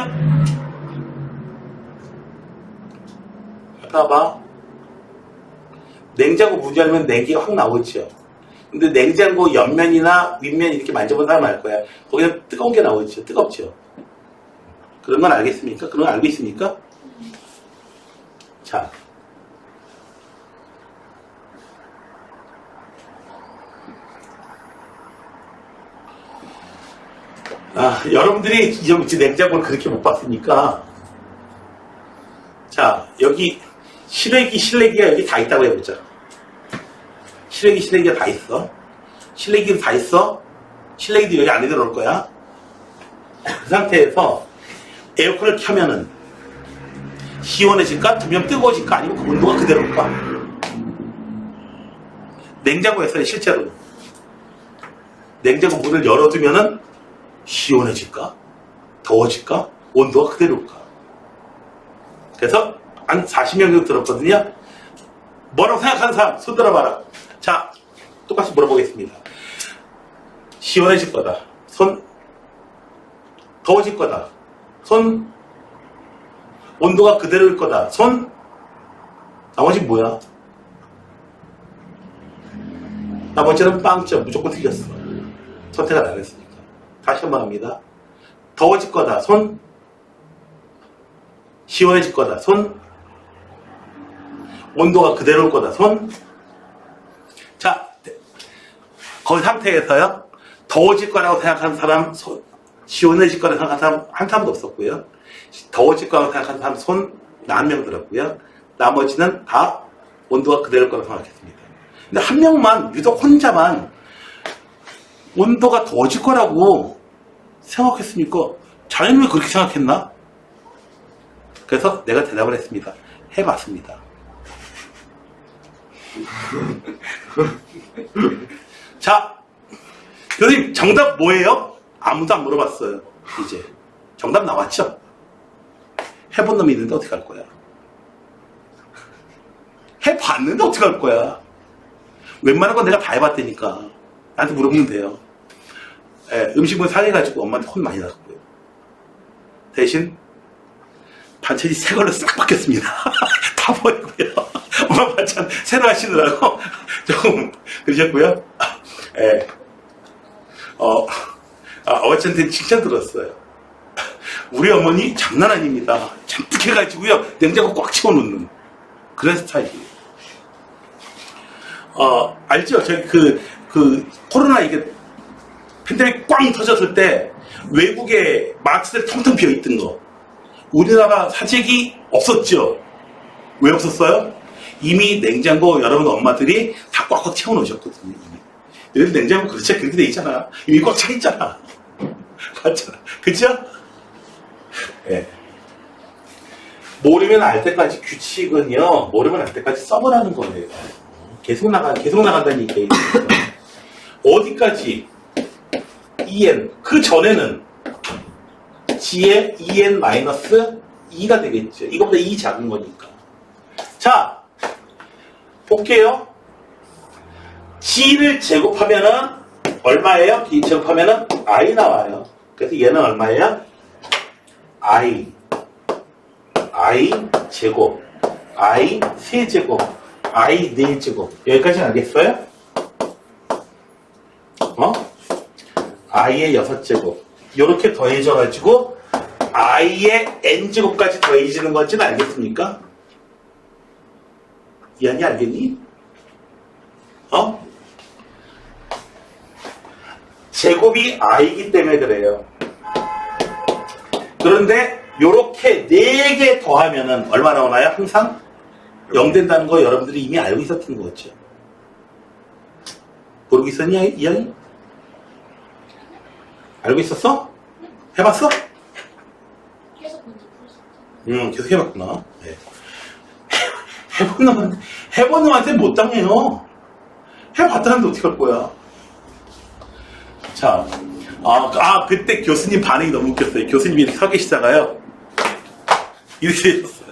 봐봐. 냉장고 문 열면 냉기가 확 나오죠. 근데 냉장고 옆면이나 윗면 이렇게 만져본 사람 알 거야. 거기서 뜨거운 게 나오죠. 뜨겁죠. 그런 건 알겠습니까? 그런 건 알고 있습니까? 자. 여러분들이 이제 냉장고를 그렇게 못 봤으니까. 자, 여기 실외기가 여기 다 있다고 해보자. 실외기가 다 있어. 실외기도 다 있어. 실외기도 여기 안에 들어올 거야. 그 상태에서 에어컨을 켜면은 시원해질까? 두면 뜨거워질까? 아니면 그 온도가 그대로일까? 냉장고에서는 실제로 냉장고 문을 열어두면은 시원해질까? 더워질까? 온도가 그대로일까? 그래서 한 40명 정도 들었거든요. 뭐라고 생각하는 사람 손 들어봐라. 자, 똑같이 물어보겠습니다. 시원해질 거다. 손. 더워질 거다. 손. 온도가 그대로일 거다. 손. 나머지 뭐야? 나머지는 빵점. 무조건 틀렸어. 선택을 안 했으니까. 다시 한번 합니다. 더워질 거다. 손. 시원해질 거다. 손. 온도가 그대로일 거다. 손. 자, 그 상태에서요. 더워질 거라고 생각하는 사람 손. 시원해질 거라고 생각하는 사람 한 사람도 없었고요. 더워질 거라고 생각하는 사람 손 한 명 들었고요. 나머지는 다 온도가 그대로일 거라고 생각했습니다. 근데 한 명만 유독 혼자만 온도가 더워질 거라고 생각했으니까 자연히 왜 그렇게 생각했나? 그래서 내가 대답을 했습니다. 해봤습니다. 자, 교수님 정답 뭐예요? 아무도 안 물어봤어요. 이제 정답 나왔죠? 해본 놈이 있는데 어떻게 할 거야? 해봤는데 어떻게 할 거야? 웬만한 건 내가 다 해봤다니까. 나한테 물어보면 돼요. 음식물 상해가지고 엄마한테 혼 많이 났고요. 대신 반찬이 새 걸로 싹 바뀌었습니다. 다 버리고요. 엄마 반찬 새로 하시느라고 조금 그러셨고요. 어쨌든 칭찬 들었어요. 우리 어머니 장난 아닙니다. 잔뜩 해가지고요. 냉장고 꽉 채워놓는 그런 스타일이에요. 알죠? 저희 코로나 이게 팬데믹 꽝 터졌을 때 외국에 마트들 텅텅 비어있던 거. 우리나라 사재기 없었죠? 왜 없었어요? 이미 냉장고 여러분 엄마들이 다 꽉꽉 채워놓으셨거든요. 이미. 여기 냉장고 그렇지 그렇게 돼 있잖아. 이미 꽉 차 있잖아. 맞잖아. 그죠? 예. 모르면 알 때까지 규칙은요. 모르면 알 때까지 써보라는 거예요. 계속 나간다는 얘기예요. 어디까지? en. 그 전에는 g의 en-2가 되겠죠. 이거보다 2 작은 거니까. 자, 볼게요. g를 제곱하면은 얼마예요? b 제곱하면은 i 나와요. 그래서 얘는 얼마예요? i 제곱, i 세제곱, i 4제곱. 여기까지는 알겠어요? i의 6제곱. 이렇게 더해져가지고 i의 n제곱까지 더해지는 건지는 알겠습니까? 이한이 알겠니? 제곱이 i이기 때문에 그래요. 그런데 요렇게 4개 더하면은 얼마 나오나요? 항상 0 된다는 거 여러분들이 이미 알고 있었던 거죠. 모르고 있었냐, 이야기? 알고 있었어? 해봤어? 계속 문제 풀었어. 계속 해봤구나. 네. 해본 놈한테 못 당해요. 해봤다는데 어떻게 할 거야? 자, 그때 교수님 반응이 너무 웃겼어요. 교수님이 이렇게 서 계시다가요. 이렇게 해줬어요.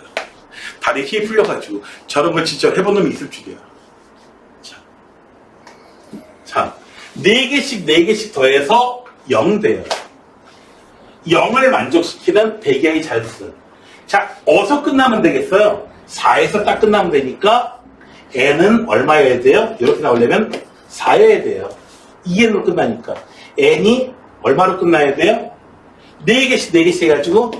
다리에 힘이 풀려가지고. 저런 걸 진짜 해본 놈이 있을 줄이야. 자, 4개씩 더해서 0 돼요. 0을 만족시키는 배기양의 자연수. 자, 어디서 끝나면 되겠어요? 4에서 딱 끝나면 되니까 n은 얼마여야 돼요? 이렇게 나오려면 4여야 돼요. 2n으로 끝나니까. n이 얼마로 끝나야 돼요? 4개씩 해가지고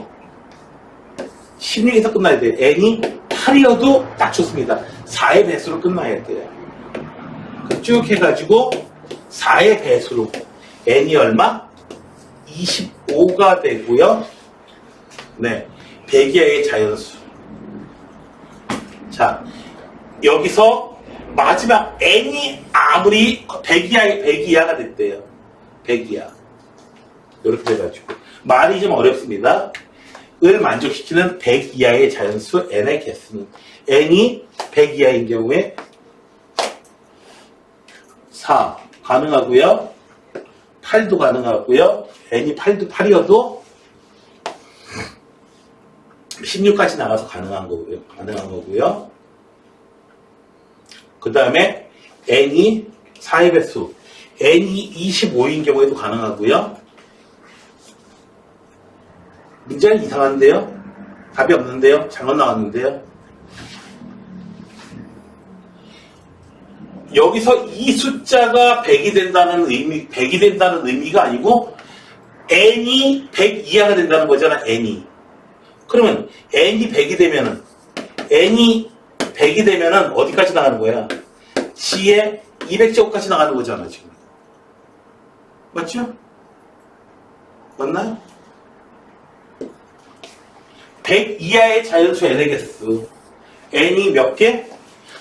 16에서 끝나야 돼요. n이 8이어도 딱 좋습니다. 4의 배수로 끝나야 돼요. 쭉 해가지고 4의 배수로 n이 얼마? 25가 되고요. 네, 배기양의 자연수. 자, 여기서 마지막 n이 아무리 100이하가 됐대요. 100이하. 이렇게 돼가지고 말이 좀 어렵습니다. 을 만족시키는 100 이하의 자연수 n의 개수는 n이 100 이하인 경우에 4 가능하고요. 8도 가능하고요. n이 8이어도 16까지 나가서 가능한 거고요. 그 다음에 n이 4의 배수, n이 25인 경우에도 가능하고요. 문제가 이상한데요? 답이 없는데요? 잘못 나왔는데요? 여기서 이 숫자가 100이 된다는 의미가 아니고 n이 100 이하가 된다는 거잖아, n이. 그러면 n이 100이 되면은 어디까지 나가는 거야? g의 200제곱까지 나가는 거잖아, 지금. 맞죠? 맞나요? 100 이하의 자연수 n의 개수. n이 몇 개?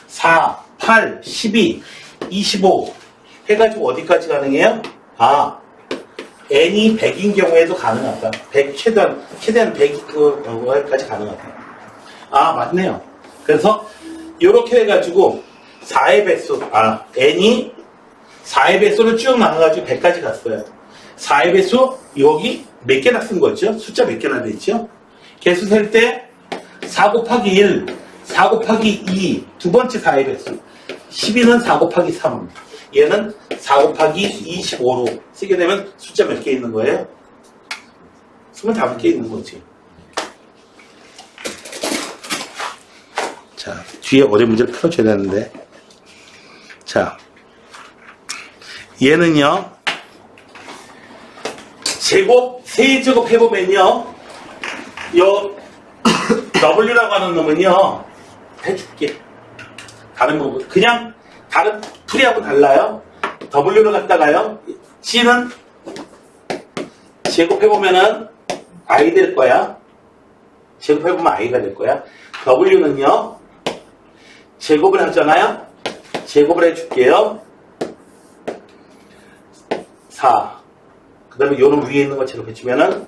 4, 8, 12, 25 해가지고 어디까지 가능해요? n이 100인 경우에도 가능하다. 100 최대한 100까지 가능하다. 맞네요. 그래서 이렇게 해가지고 4의 배수, n이 4의 배수를 쭉 나눠가지고 100까지 갔어요. 4의 배수 여기 몇 개나 쓴 거죠? 숫자 몇 개나 되죠? 개수 셀 때 4 곱하기 1, 4 곱하기 2, 두 번째 4의 배수. 12는 4 곱하기 3. 얘는 4 곱하기 25로 쓰게 되면 숫자 몇 개 있는 거예요? 25개 있는 거지. 자, 뒤에 어려운 문제를 풀어줘야 되는데. 자, 얘는요, 세제곱 해보면요, W라고 하는 놈은요, 해줄게. 다른 부분. 그냥, 다른 풀이하고 달라요. W를 갖다가요, C는 제곱해보면은 I 될 거야. 제곱해보면 I가 될 거야. W는요, 제곱을 하잖아요. 제곱을 해줄게요. 4. 그 다음에 요놈 위에 있는 거 제곱해주면은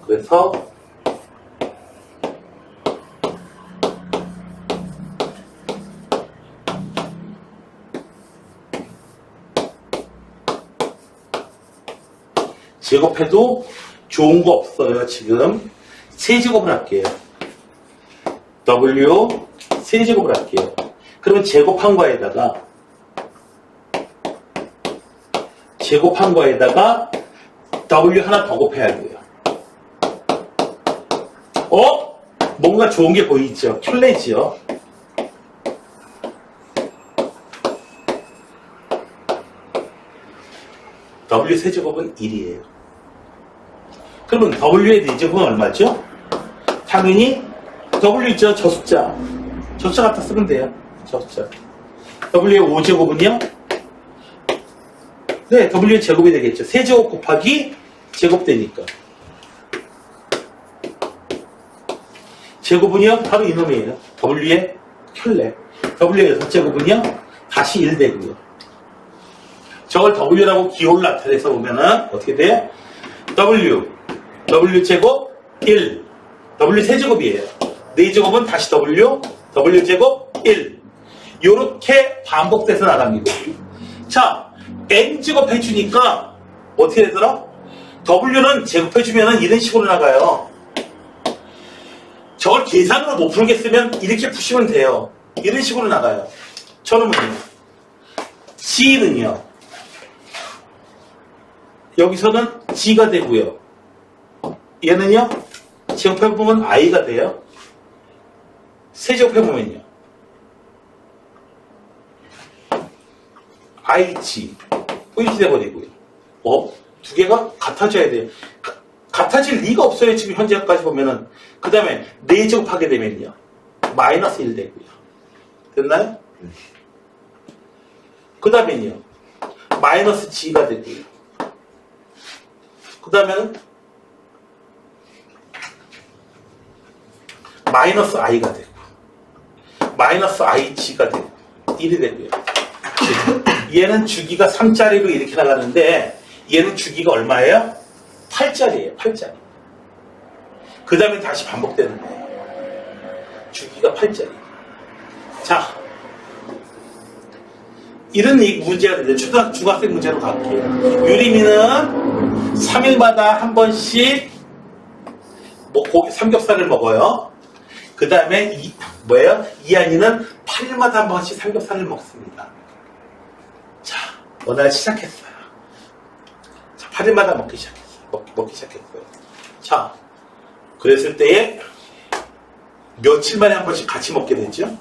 그래서 제곱해도 좋은 거 없어요. 지금 세제곱을 할게요. W 세제곱을 할게요. 그러면 제곱한 거에다가 W 하나 더 곱해야 돼요. 뭔가 좋은 게 보이죠? 켤레지요. W 세제곱은 1이에요. 그러면 W의 4제곱은 얼마죠? 당연히 W 있죠? 저 숫자. 저 숫자 갖다 쓰면 돼요. 저 숫자. W의 5제곱은요? 네, W의 제곱이 되겠죠. 세제곱 곱하기 제곱 되니까. 제곱은요 바로 이놈이에요. W의 켤레. W의 6제곱은요 다시 1 되고요. 저걸 W라고 기호를 나타내서 보면은 어떻게 돼요? W제곱 1, W 세제곱이에요. 4제곱은 다시 W제곱 1. 요렇게 반복돼서 나갑니다. 자, N제곱 해주니까 어떻게 되더라? W는 제곱해주면은 이런 식으로 나가요. 저걸 계산으로 못 풀겠으면 이렇게 푸시면 돼요. 이런 식으로 나가요. 저는요. G는요. 여기서는 G가 되고요. 얘는요. 제곱해보면 I가 돼요. 세제곱해보면요. IG. 이렇게 돼버리고요. 두 개가 같아져야 돼요. 같아질 리가 없어요. 지금 현재까지 보면은. 그 다음에 4제곱 하게 되면요. 마이너스 1 되고요. 됐나요? 그 다음에는요. 마이너스 G가 되고요. 그 다음에는 마이너스 I가 되고 마이너스 IG가 되고 1이 되고요. 얘는 주기가 3짜리로 이렇게 나가는데 얘는 주기가 얼마예요? 8짜리예요. 8짜리. 그 다음에 다시 반복되는 거예요. 주기가 8짜리. 자, 이런 문제가 되죠. 중학생 문제로 갈게요. 유리미는 3일마다 한 번씩 삼겹살을 먹어요. 그 다음에 이한이는 8일마다 한 번씩 삼겹살을 먹습니다. 자, 오늘 시작했어요. 자, 8일마다 먹기 시작했어요. 자, 그랬을 때에 며칠 만에 한 번씩 같이 먹게 되죠?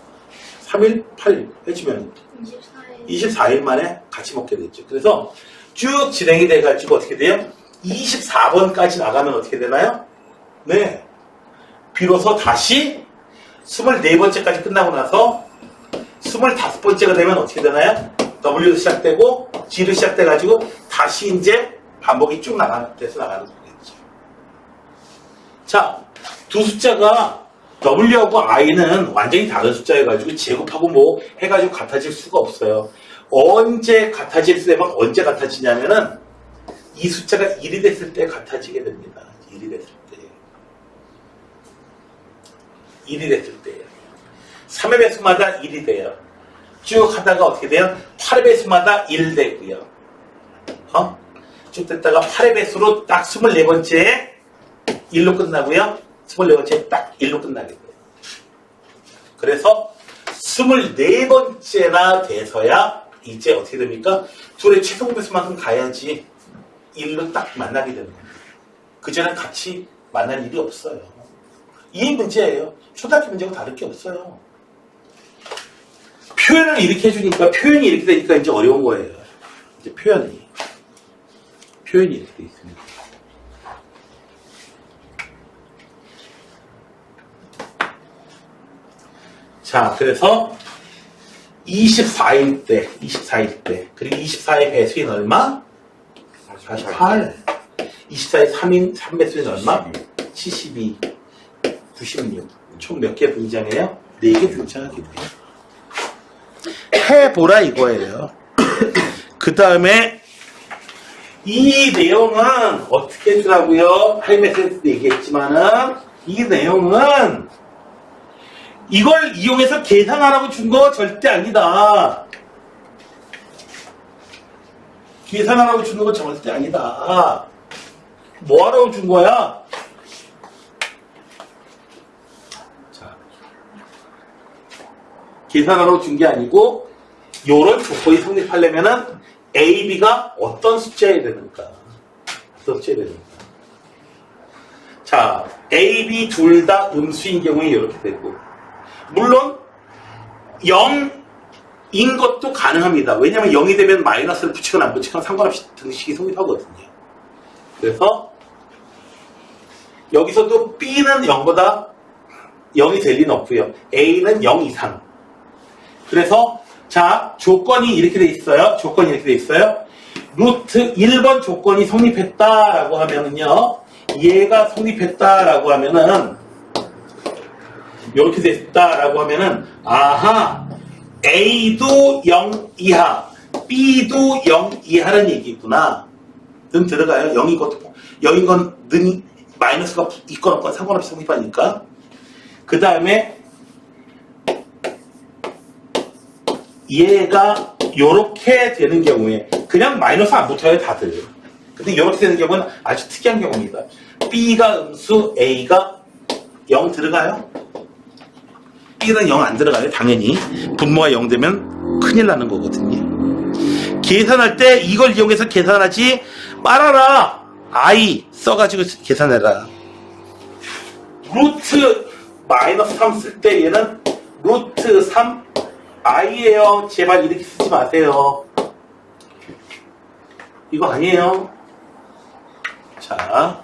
3일, 8일 해주면 24일 만에 같이 먹게 됐죠. 그래서 쭉 진행이 돼가지고 어떻게 돼요? 24번까지 나가면 어떻게 되나요? 네. 비로소 다시 24번째까지 끝나고 나서 25번째가 되면 어떻게 되나요? W도 시작되고 G도 시작돼가지고 다시 이제 반복이 쭉 돼서 나가는 거겠죠. 자, 두 숫자가 W하고 I는 완전히 다른 숫자여가지고 제곱하고 뭐 해가지고 같아질 수가 없어요. 언제 같아질 수 되면 언제 같아지냐면은 이 숫자가 1이 됐을 때 같아지게 됩니다. 1이 됐을 때. 1이 됐을 때예요. 3의 배수마다 1이 돼요. 쭉 하다가 어떻게 돼요? 8의 배수마다 1 되고요. 쭉 됐다가 8의 배수로 딱 24번째에 1로 끝나고요. 24번째에 딱 1로 끝나게 돼요. 그래서 24번째나 돼서야 이제 어떻게 됩니까? 둘의 최종 배수만큼 가야지 1로 딱 만나게 되는 겁니다. 그전엔 같이 만날 일이 없어요. 이 문제예요. 초등학교 문제하고 다를 게 없어요. 표현을 이렇게 해주니까, 표현이 이렇게 되니까 이제 어려운 거예요. 이제 표현이 이렇게 돼 있습니다. 자, 그래서 24일 때, 그리고 24의 배수인 얼마? 48. 24의 3배수인 얼마? 72, 96. 총 몇 개 분장해요? 4개 분장하게 돼요. 해보라 이거예요. 그 다음에 이 내용은 어떻게 해주라고요? 할매센스도 얘기했지만은 이 내용은 이걸 이용해서 계산하라고 준 거 절대 아니다. 계산하라고 준 거 절대 아니다. 뭐 하라고 준 거야? 자, 계산하라고 준 게 아니고 요런 조건이 성립하려면은 A, B가 어떤 숫자여야 되는가? 어떤 숫자여야 되는가? 자, A, B 둘 다 음수인 경우에 이렇게 되고 물론 0인 것도 가능합니다. 왜냐하면 0이 되면 마이너스를 붙이거나 안 붙이거나 상관없이 등식이 성립하거든요. 그래서 여기서도 B는 0보다 0이 될 리는 없고요. A는 0 이상. 그래서 자, 조건이 이렇게 돼 있어요. 루트 1번 조건이 성립했다라고 하면은요. 얘가 성립했다라고 하면은 이렇게 됐다라고 하면은 아하 A도 0 이하 B도 0 이하라는 얘기구나. 는 들어가요. 0인 것도 0인 건 는 마이너스가 있건 없건 상관없이 성립하니까. 그 다음에 얘가 요렇게 되는 경우에 그냥 마이너스 안 붙어요 다들. 근데 요렇게 되는 경우는 아주 특이한 경우입니다. B가 음수 A가 0 들어가요? B는 0 안 들어가요 당연히. 분모가 0 되면 큰일 나는 거거든요. 계산할 때 이걸 이용해서 계산하지 말아라. I 써가지고 계산해라. 루트 마이너스 3 쓸 때 얘는 루트 3 I예요. 제발 이렇게 쓰지 마세요. 이거 아니에요. 자,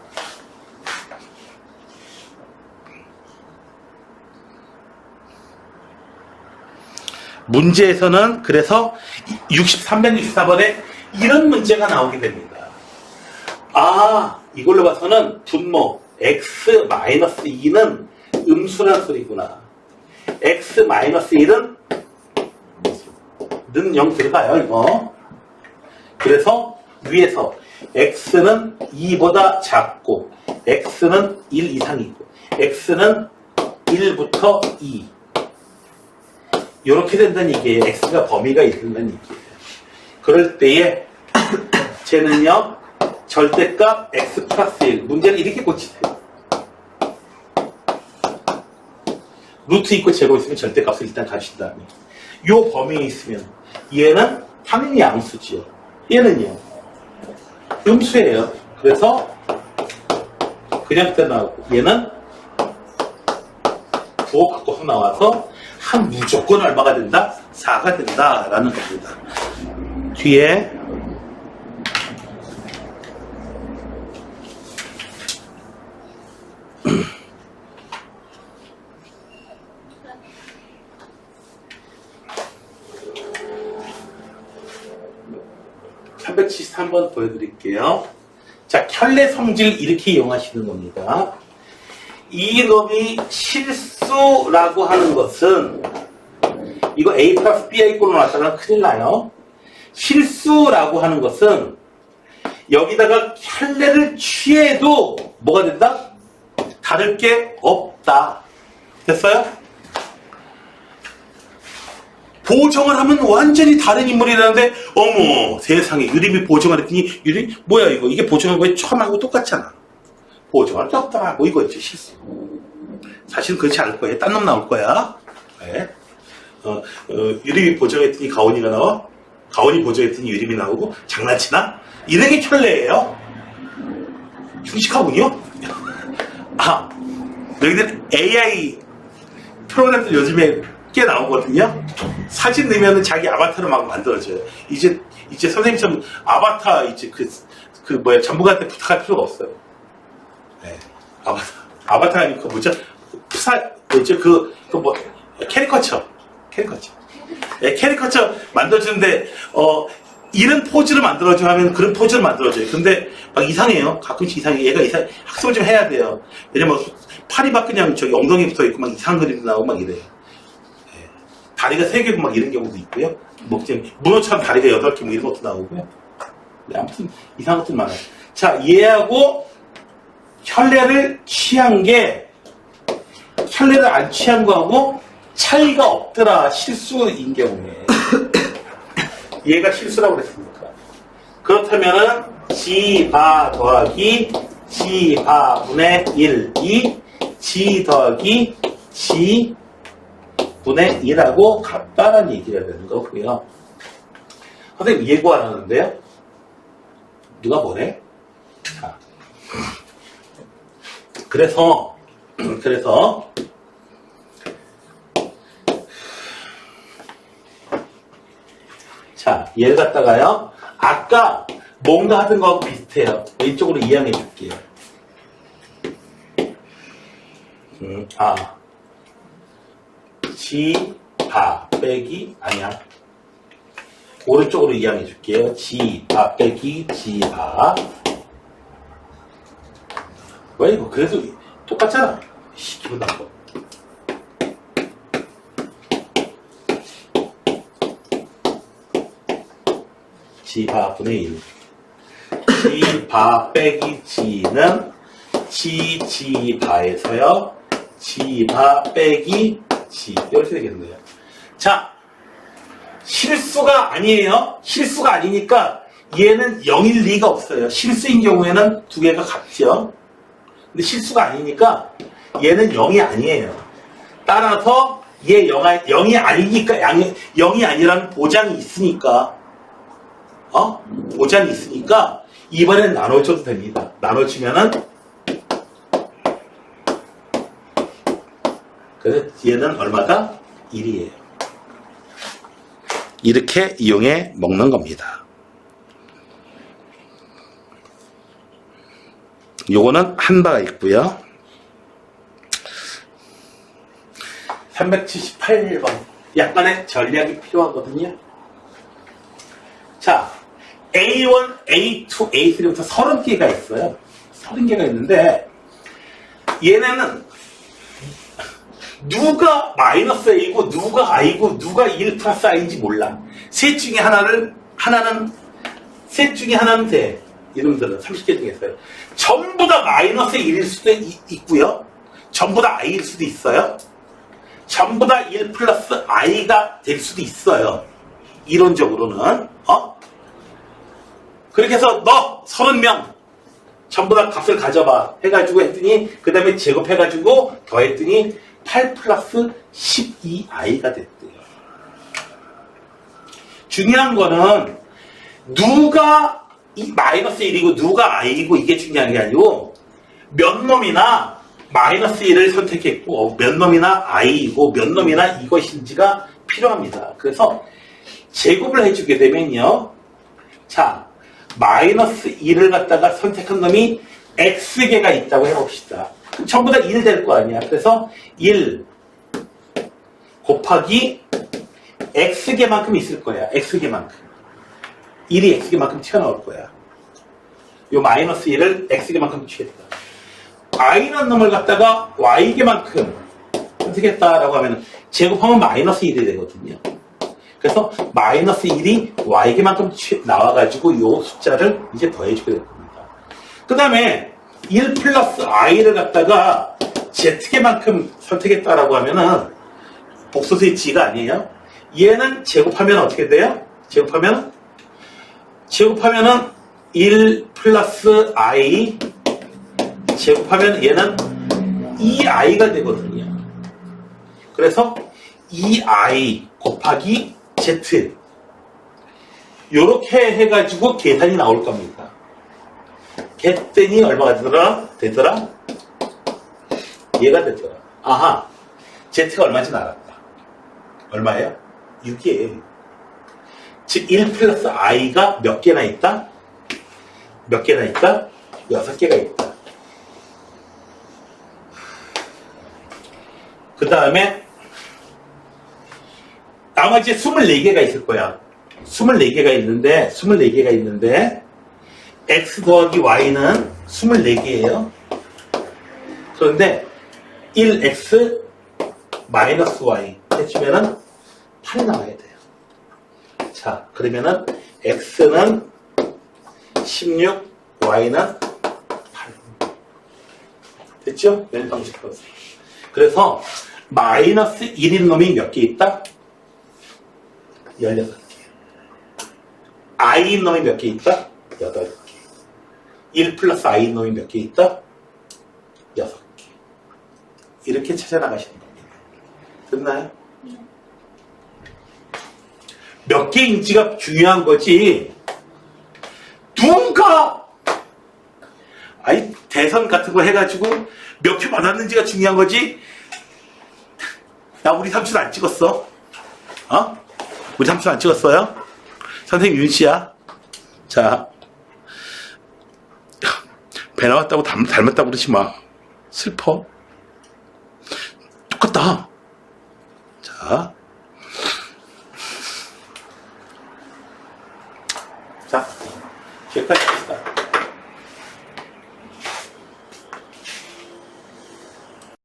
문제에서는 그래서 364번에 이런 문제가 나오게 됩니다. 아, 이걸로 봐서는 분모 x-2는 음수란 소리구나. x-1은 는 0 들어가요, 이거. 그래서 위에서 x는 2보다 작고 x는 1 이상이고 x는 1부터 2 이렇게 된다는 얘기예요. x가 범위가 있다는 얘기예요. 그럴 때에 쟤는요 절대값 x 플러스 1 문제는 이렇게 고치세요. 루트 있고 제곱 있으면 절대값을 일단 가신 다음에 요 범위에 있으면 얘는 당연히 양수지요. 얘는요 음수예요. 그래서 그냥 그때 나오고 얘는 부호 바꿔서 나와서 한 무조건 얼마가 된다? 4가 된다라는 겁니다. 뒤에 (373번) 보여드릴게요. 자, 켤레 성질 이렇게 이용하시는 겁니다. 이 놈이 실수라고 하는 것은 이거 A 플러스 B의 꼴로 나왔다면 큰일 나요. 실수라고 하는 것은 여기다가 켤레를 취해도 뭐가 된다? 다를 게 없다. 됐어요? 보정을 하면 완전히 다른 인물이라는데 어머 세상에 유림이 보정을 했더니 유림 뭐야 이거 이게 보정한 거에 처음하고 똑같잖아. 보정할 게 없다. 뭐 이거 있지 실수. 사실은 그렇지 않을 거예요. 딴 놈 나올 거야. 네. 유림이 보정했더니 가온이가 나와. 가온이 보정했더니 유림이 나오고 장난치나? 이런 게 켤레예요. 흉식하군요. 아 너희들 AI 프로그램들 요즘에 꽤 나오거든요. 사진 넣으면 자기 아바타를 막 만들어줘요. 이제 선생님처럼 아바타 이제 그 뭐야 전문가한테 부탁할 필요가 없어요. 네. 아바타 아니고 그 뭐죠? 이제 뭐 캐리커처. 네, 캐리커처 만들어주는데 이런 포즈를 만들어줘 하면 그런 포즈를 만들어줘요. 근데 막 이상해요. 가끔씩 이상해. 얘가 학습을 좀 해야 돼요. 왜냐면 팔이 막 그냥 저기 엉덩이 붙어 있고 막 이상한 그림도 나오고 막 이래요. 네. 다리가 3개고 막 이런 경우도 있고요. 뭐 문어처럼 다리가 8개 뭐 이런 것도 나오고요. 네, 아무튼 이상한 것들 많아요. 자, 얘하고 켤레를 취한 게 켤레를 안 취한 거하고 차이가 없더라. 실수인 경우에. 얘가 실수라고 그랬으니까. 그렇다면은 G바 더하기 G바분의 1이 G 더하기 G분의 1하고 같다라는 얘기가 되는 거고요. 선생님 예고 안 하는데요? 누가 뭐래? 자. 그래서 자, 얘를 갖다가요. 아까 뭔가 하던 거하고 비슷해요. 이쪽으로 이양해 줄게요. G바 빼기 아니야. 오른쪽으로 이양해 줄게요. G바 빼기 G바. 왜 이거 그래도 똑같잖아. 기분 나빠. G바분의 1. G바 빼기 G는 G바에서요. G바 빼기 G. 이렇게 되겠네요. 자, 실수가 아니에요. 실수가 아니니까 얘는 0일 리가 없어요. 실수인 경우에는 두 개가 같죠. 근데 실수가 아니니까 얘는 0이 아니에요. 따라서 얘 0이 아니니까 0이 아니라는 보장이 있으니까 보장이 있으니까 이번엔 나눠줘도 됩니다. 나눠주면은 그래서 얘는 얼마다? 1이에요. 이렇게 이용해 먹는 겁니다. 요거는 한 바가 있고요. 378번. 약간의 전략이 필요하거든요. 자, A1, A2, A3부터 30개가 있어요. 30개가 있는데, 얘네는 누가 마이너스 A고, 누가 I고, 누가 1 플러스 I인지 몰라. 셋 중에 하나는 돼. 이놈들은 30개 중에 있어요. 전부 다 마이너스 1일 수도 있고요. 전부 다 I일 수도 있어요. 전부 다 1 플러스 I가 될 수도 있어요. 이론적으로는. 그렇게 해서 너 30명 전부 다 값을 가져봐 해가지고 했더니 그 다음에 제곱해가지고 더했더니 8 플러스 12I가 됐대요. 중요한 거는 누가 이 마이너스 1이고 누가 I고 이게 중요한 게 아니고 몇 놈이나 마이너스 1을 선택했고 몇 놈이나 I이고 몇 놈이나 이것인지가 필요합니다. 그래서 제곱을 해주게 되면요. 자, 마이너스 1을 갖다가 선택한 놈이 X개가 있다고 해봅시다. 그럼 전부 다 1 될 거 아니야. 그래서 1 곱하기 X개만큼 있을 거야. X개만큼. 1이 X개만큼 튀어나올 거야. 요 마이너스 1을 X개만큼 취했다. I라는 놈을 갖다가 Y개만큼 선택했다라고 하면 제곱하면 마이너스 1이 되거든요. 그래서 마이너스 1이 Y개만큼 나와가지고 요 숫자를 이제 더해주게 될 겁니다. 그 다음에 1 플러스 I를 갖다가 Z개만큼 선택했다라고 하면은 복소수의 G가 아니에요. 얘는 제곱하면 어떻게 돼요? 제곱하면은 1 플러스 I 제곱하면 얘는 2i가 되거든요. 그래서 2i 곱하기 z 요렇게 해가지고 계산이 나올 겁니다. 했더니 얼마가 되더라? 얘가 되더라. 아하, z가 얼마인지 알았다. 얼마예요? 6이에요. 즉 1 플러스 i가 몇 개나 있다? 몇 개나 있다? 6개가 있다. 그 다음에 나머지 24개가 있을 거야. 24개가 있는데 x 더하기 y는 24개예요. 그런데 1x 마이너스 y 해주면은 8이 나와야 돼요. 자, 그러면은 x는 16, y는 8. 됐죠? 왼방식 플러스. 그래서 마이너스 1인 놈이 몇 개 있다? 16개. i인 놈이 몇 개 있다? 8개. 1 플러스 i인 놈이 몇 개 있다? 6개. 이렇게 찾아나가시는 겁니다. 됐나요? 몇 개인지가 중요한 거지. 누가 대선 같은 거 해가지고 몇 표 받았는지가 중요한 거지. 나 우리 삼촌 안 찍었어. 우리 삼촌 안 찍었어요? 선생님 윤씨야. 자, 배 나왔다고 닮았다고 그러지 마. 슬퍼. 똑같다. 자, 여기까지 합시다.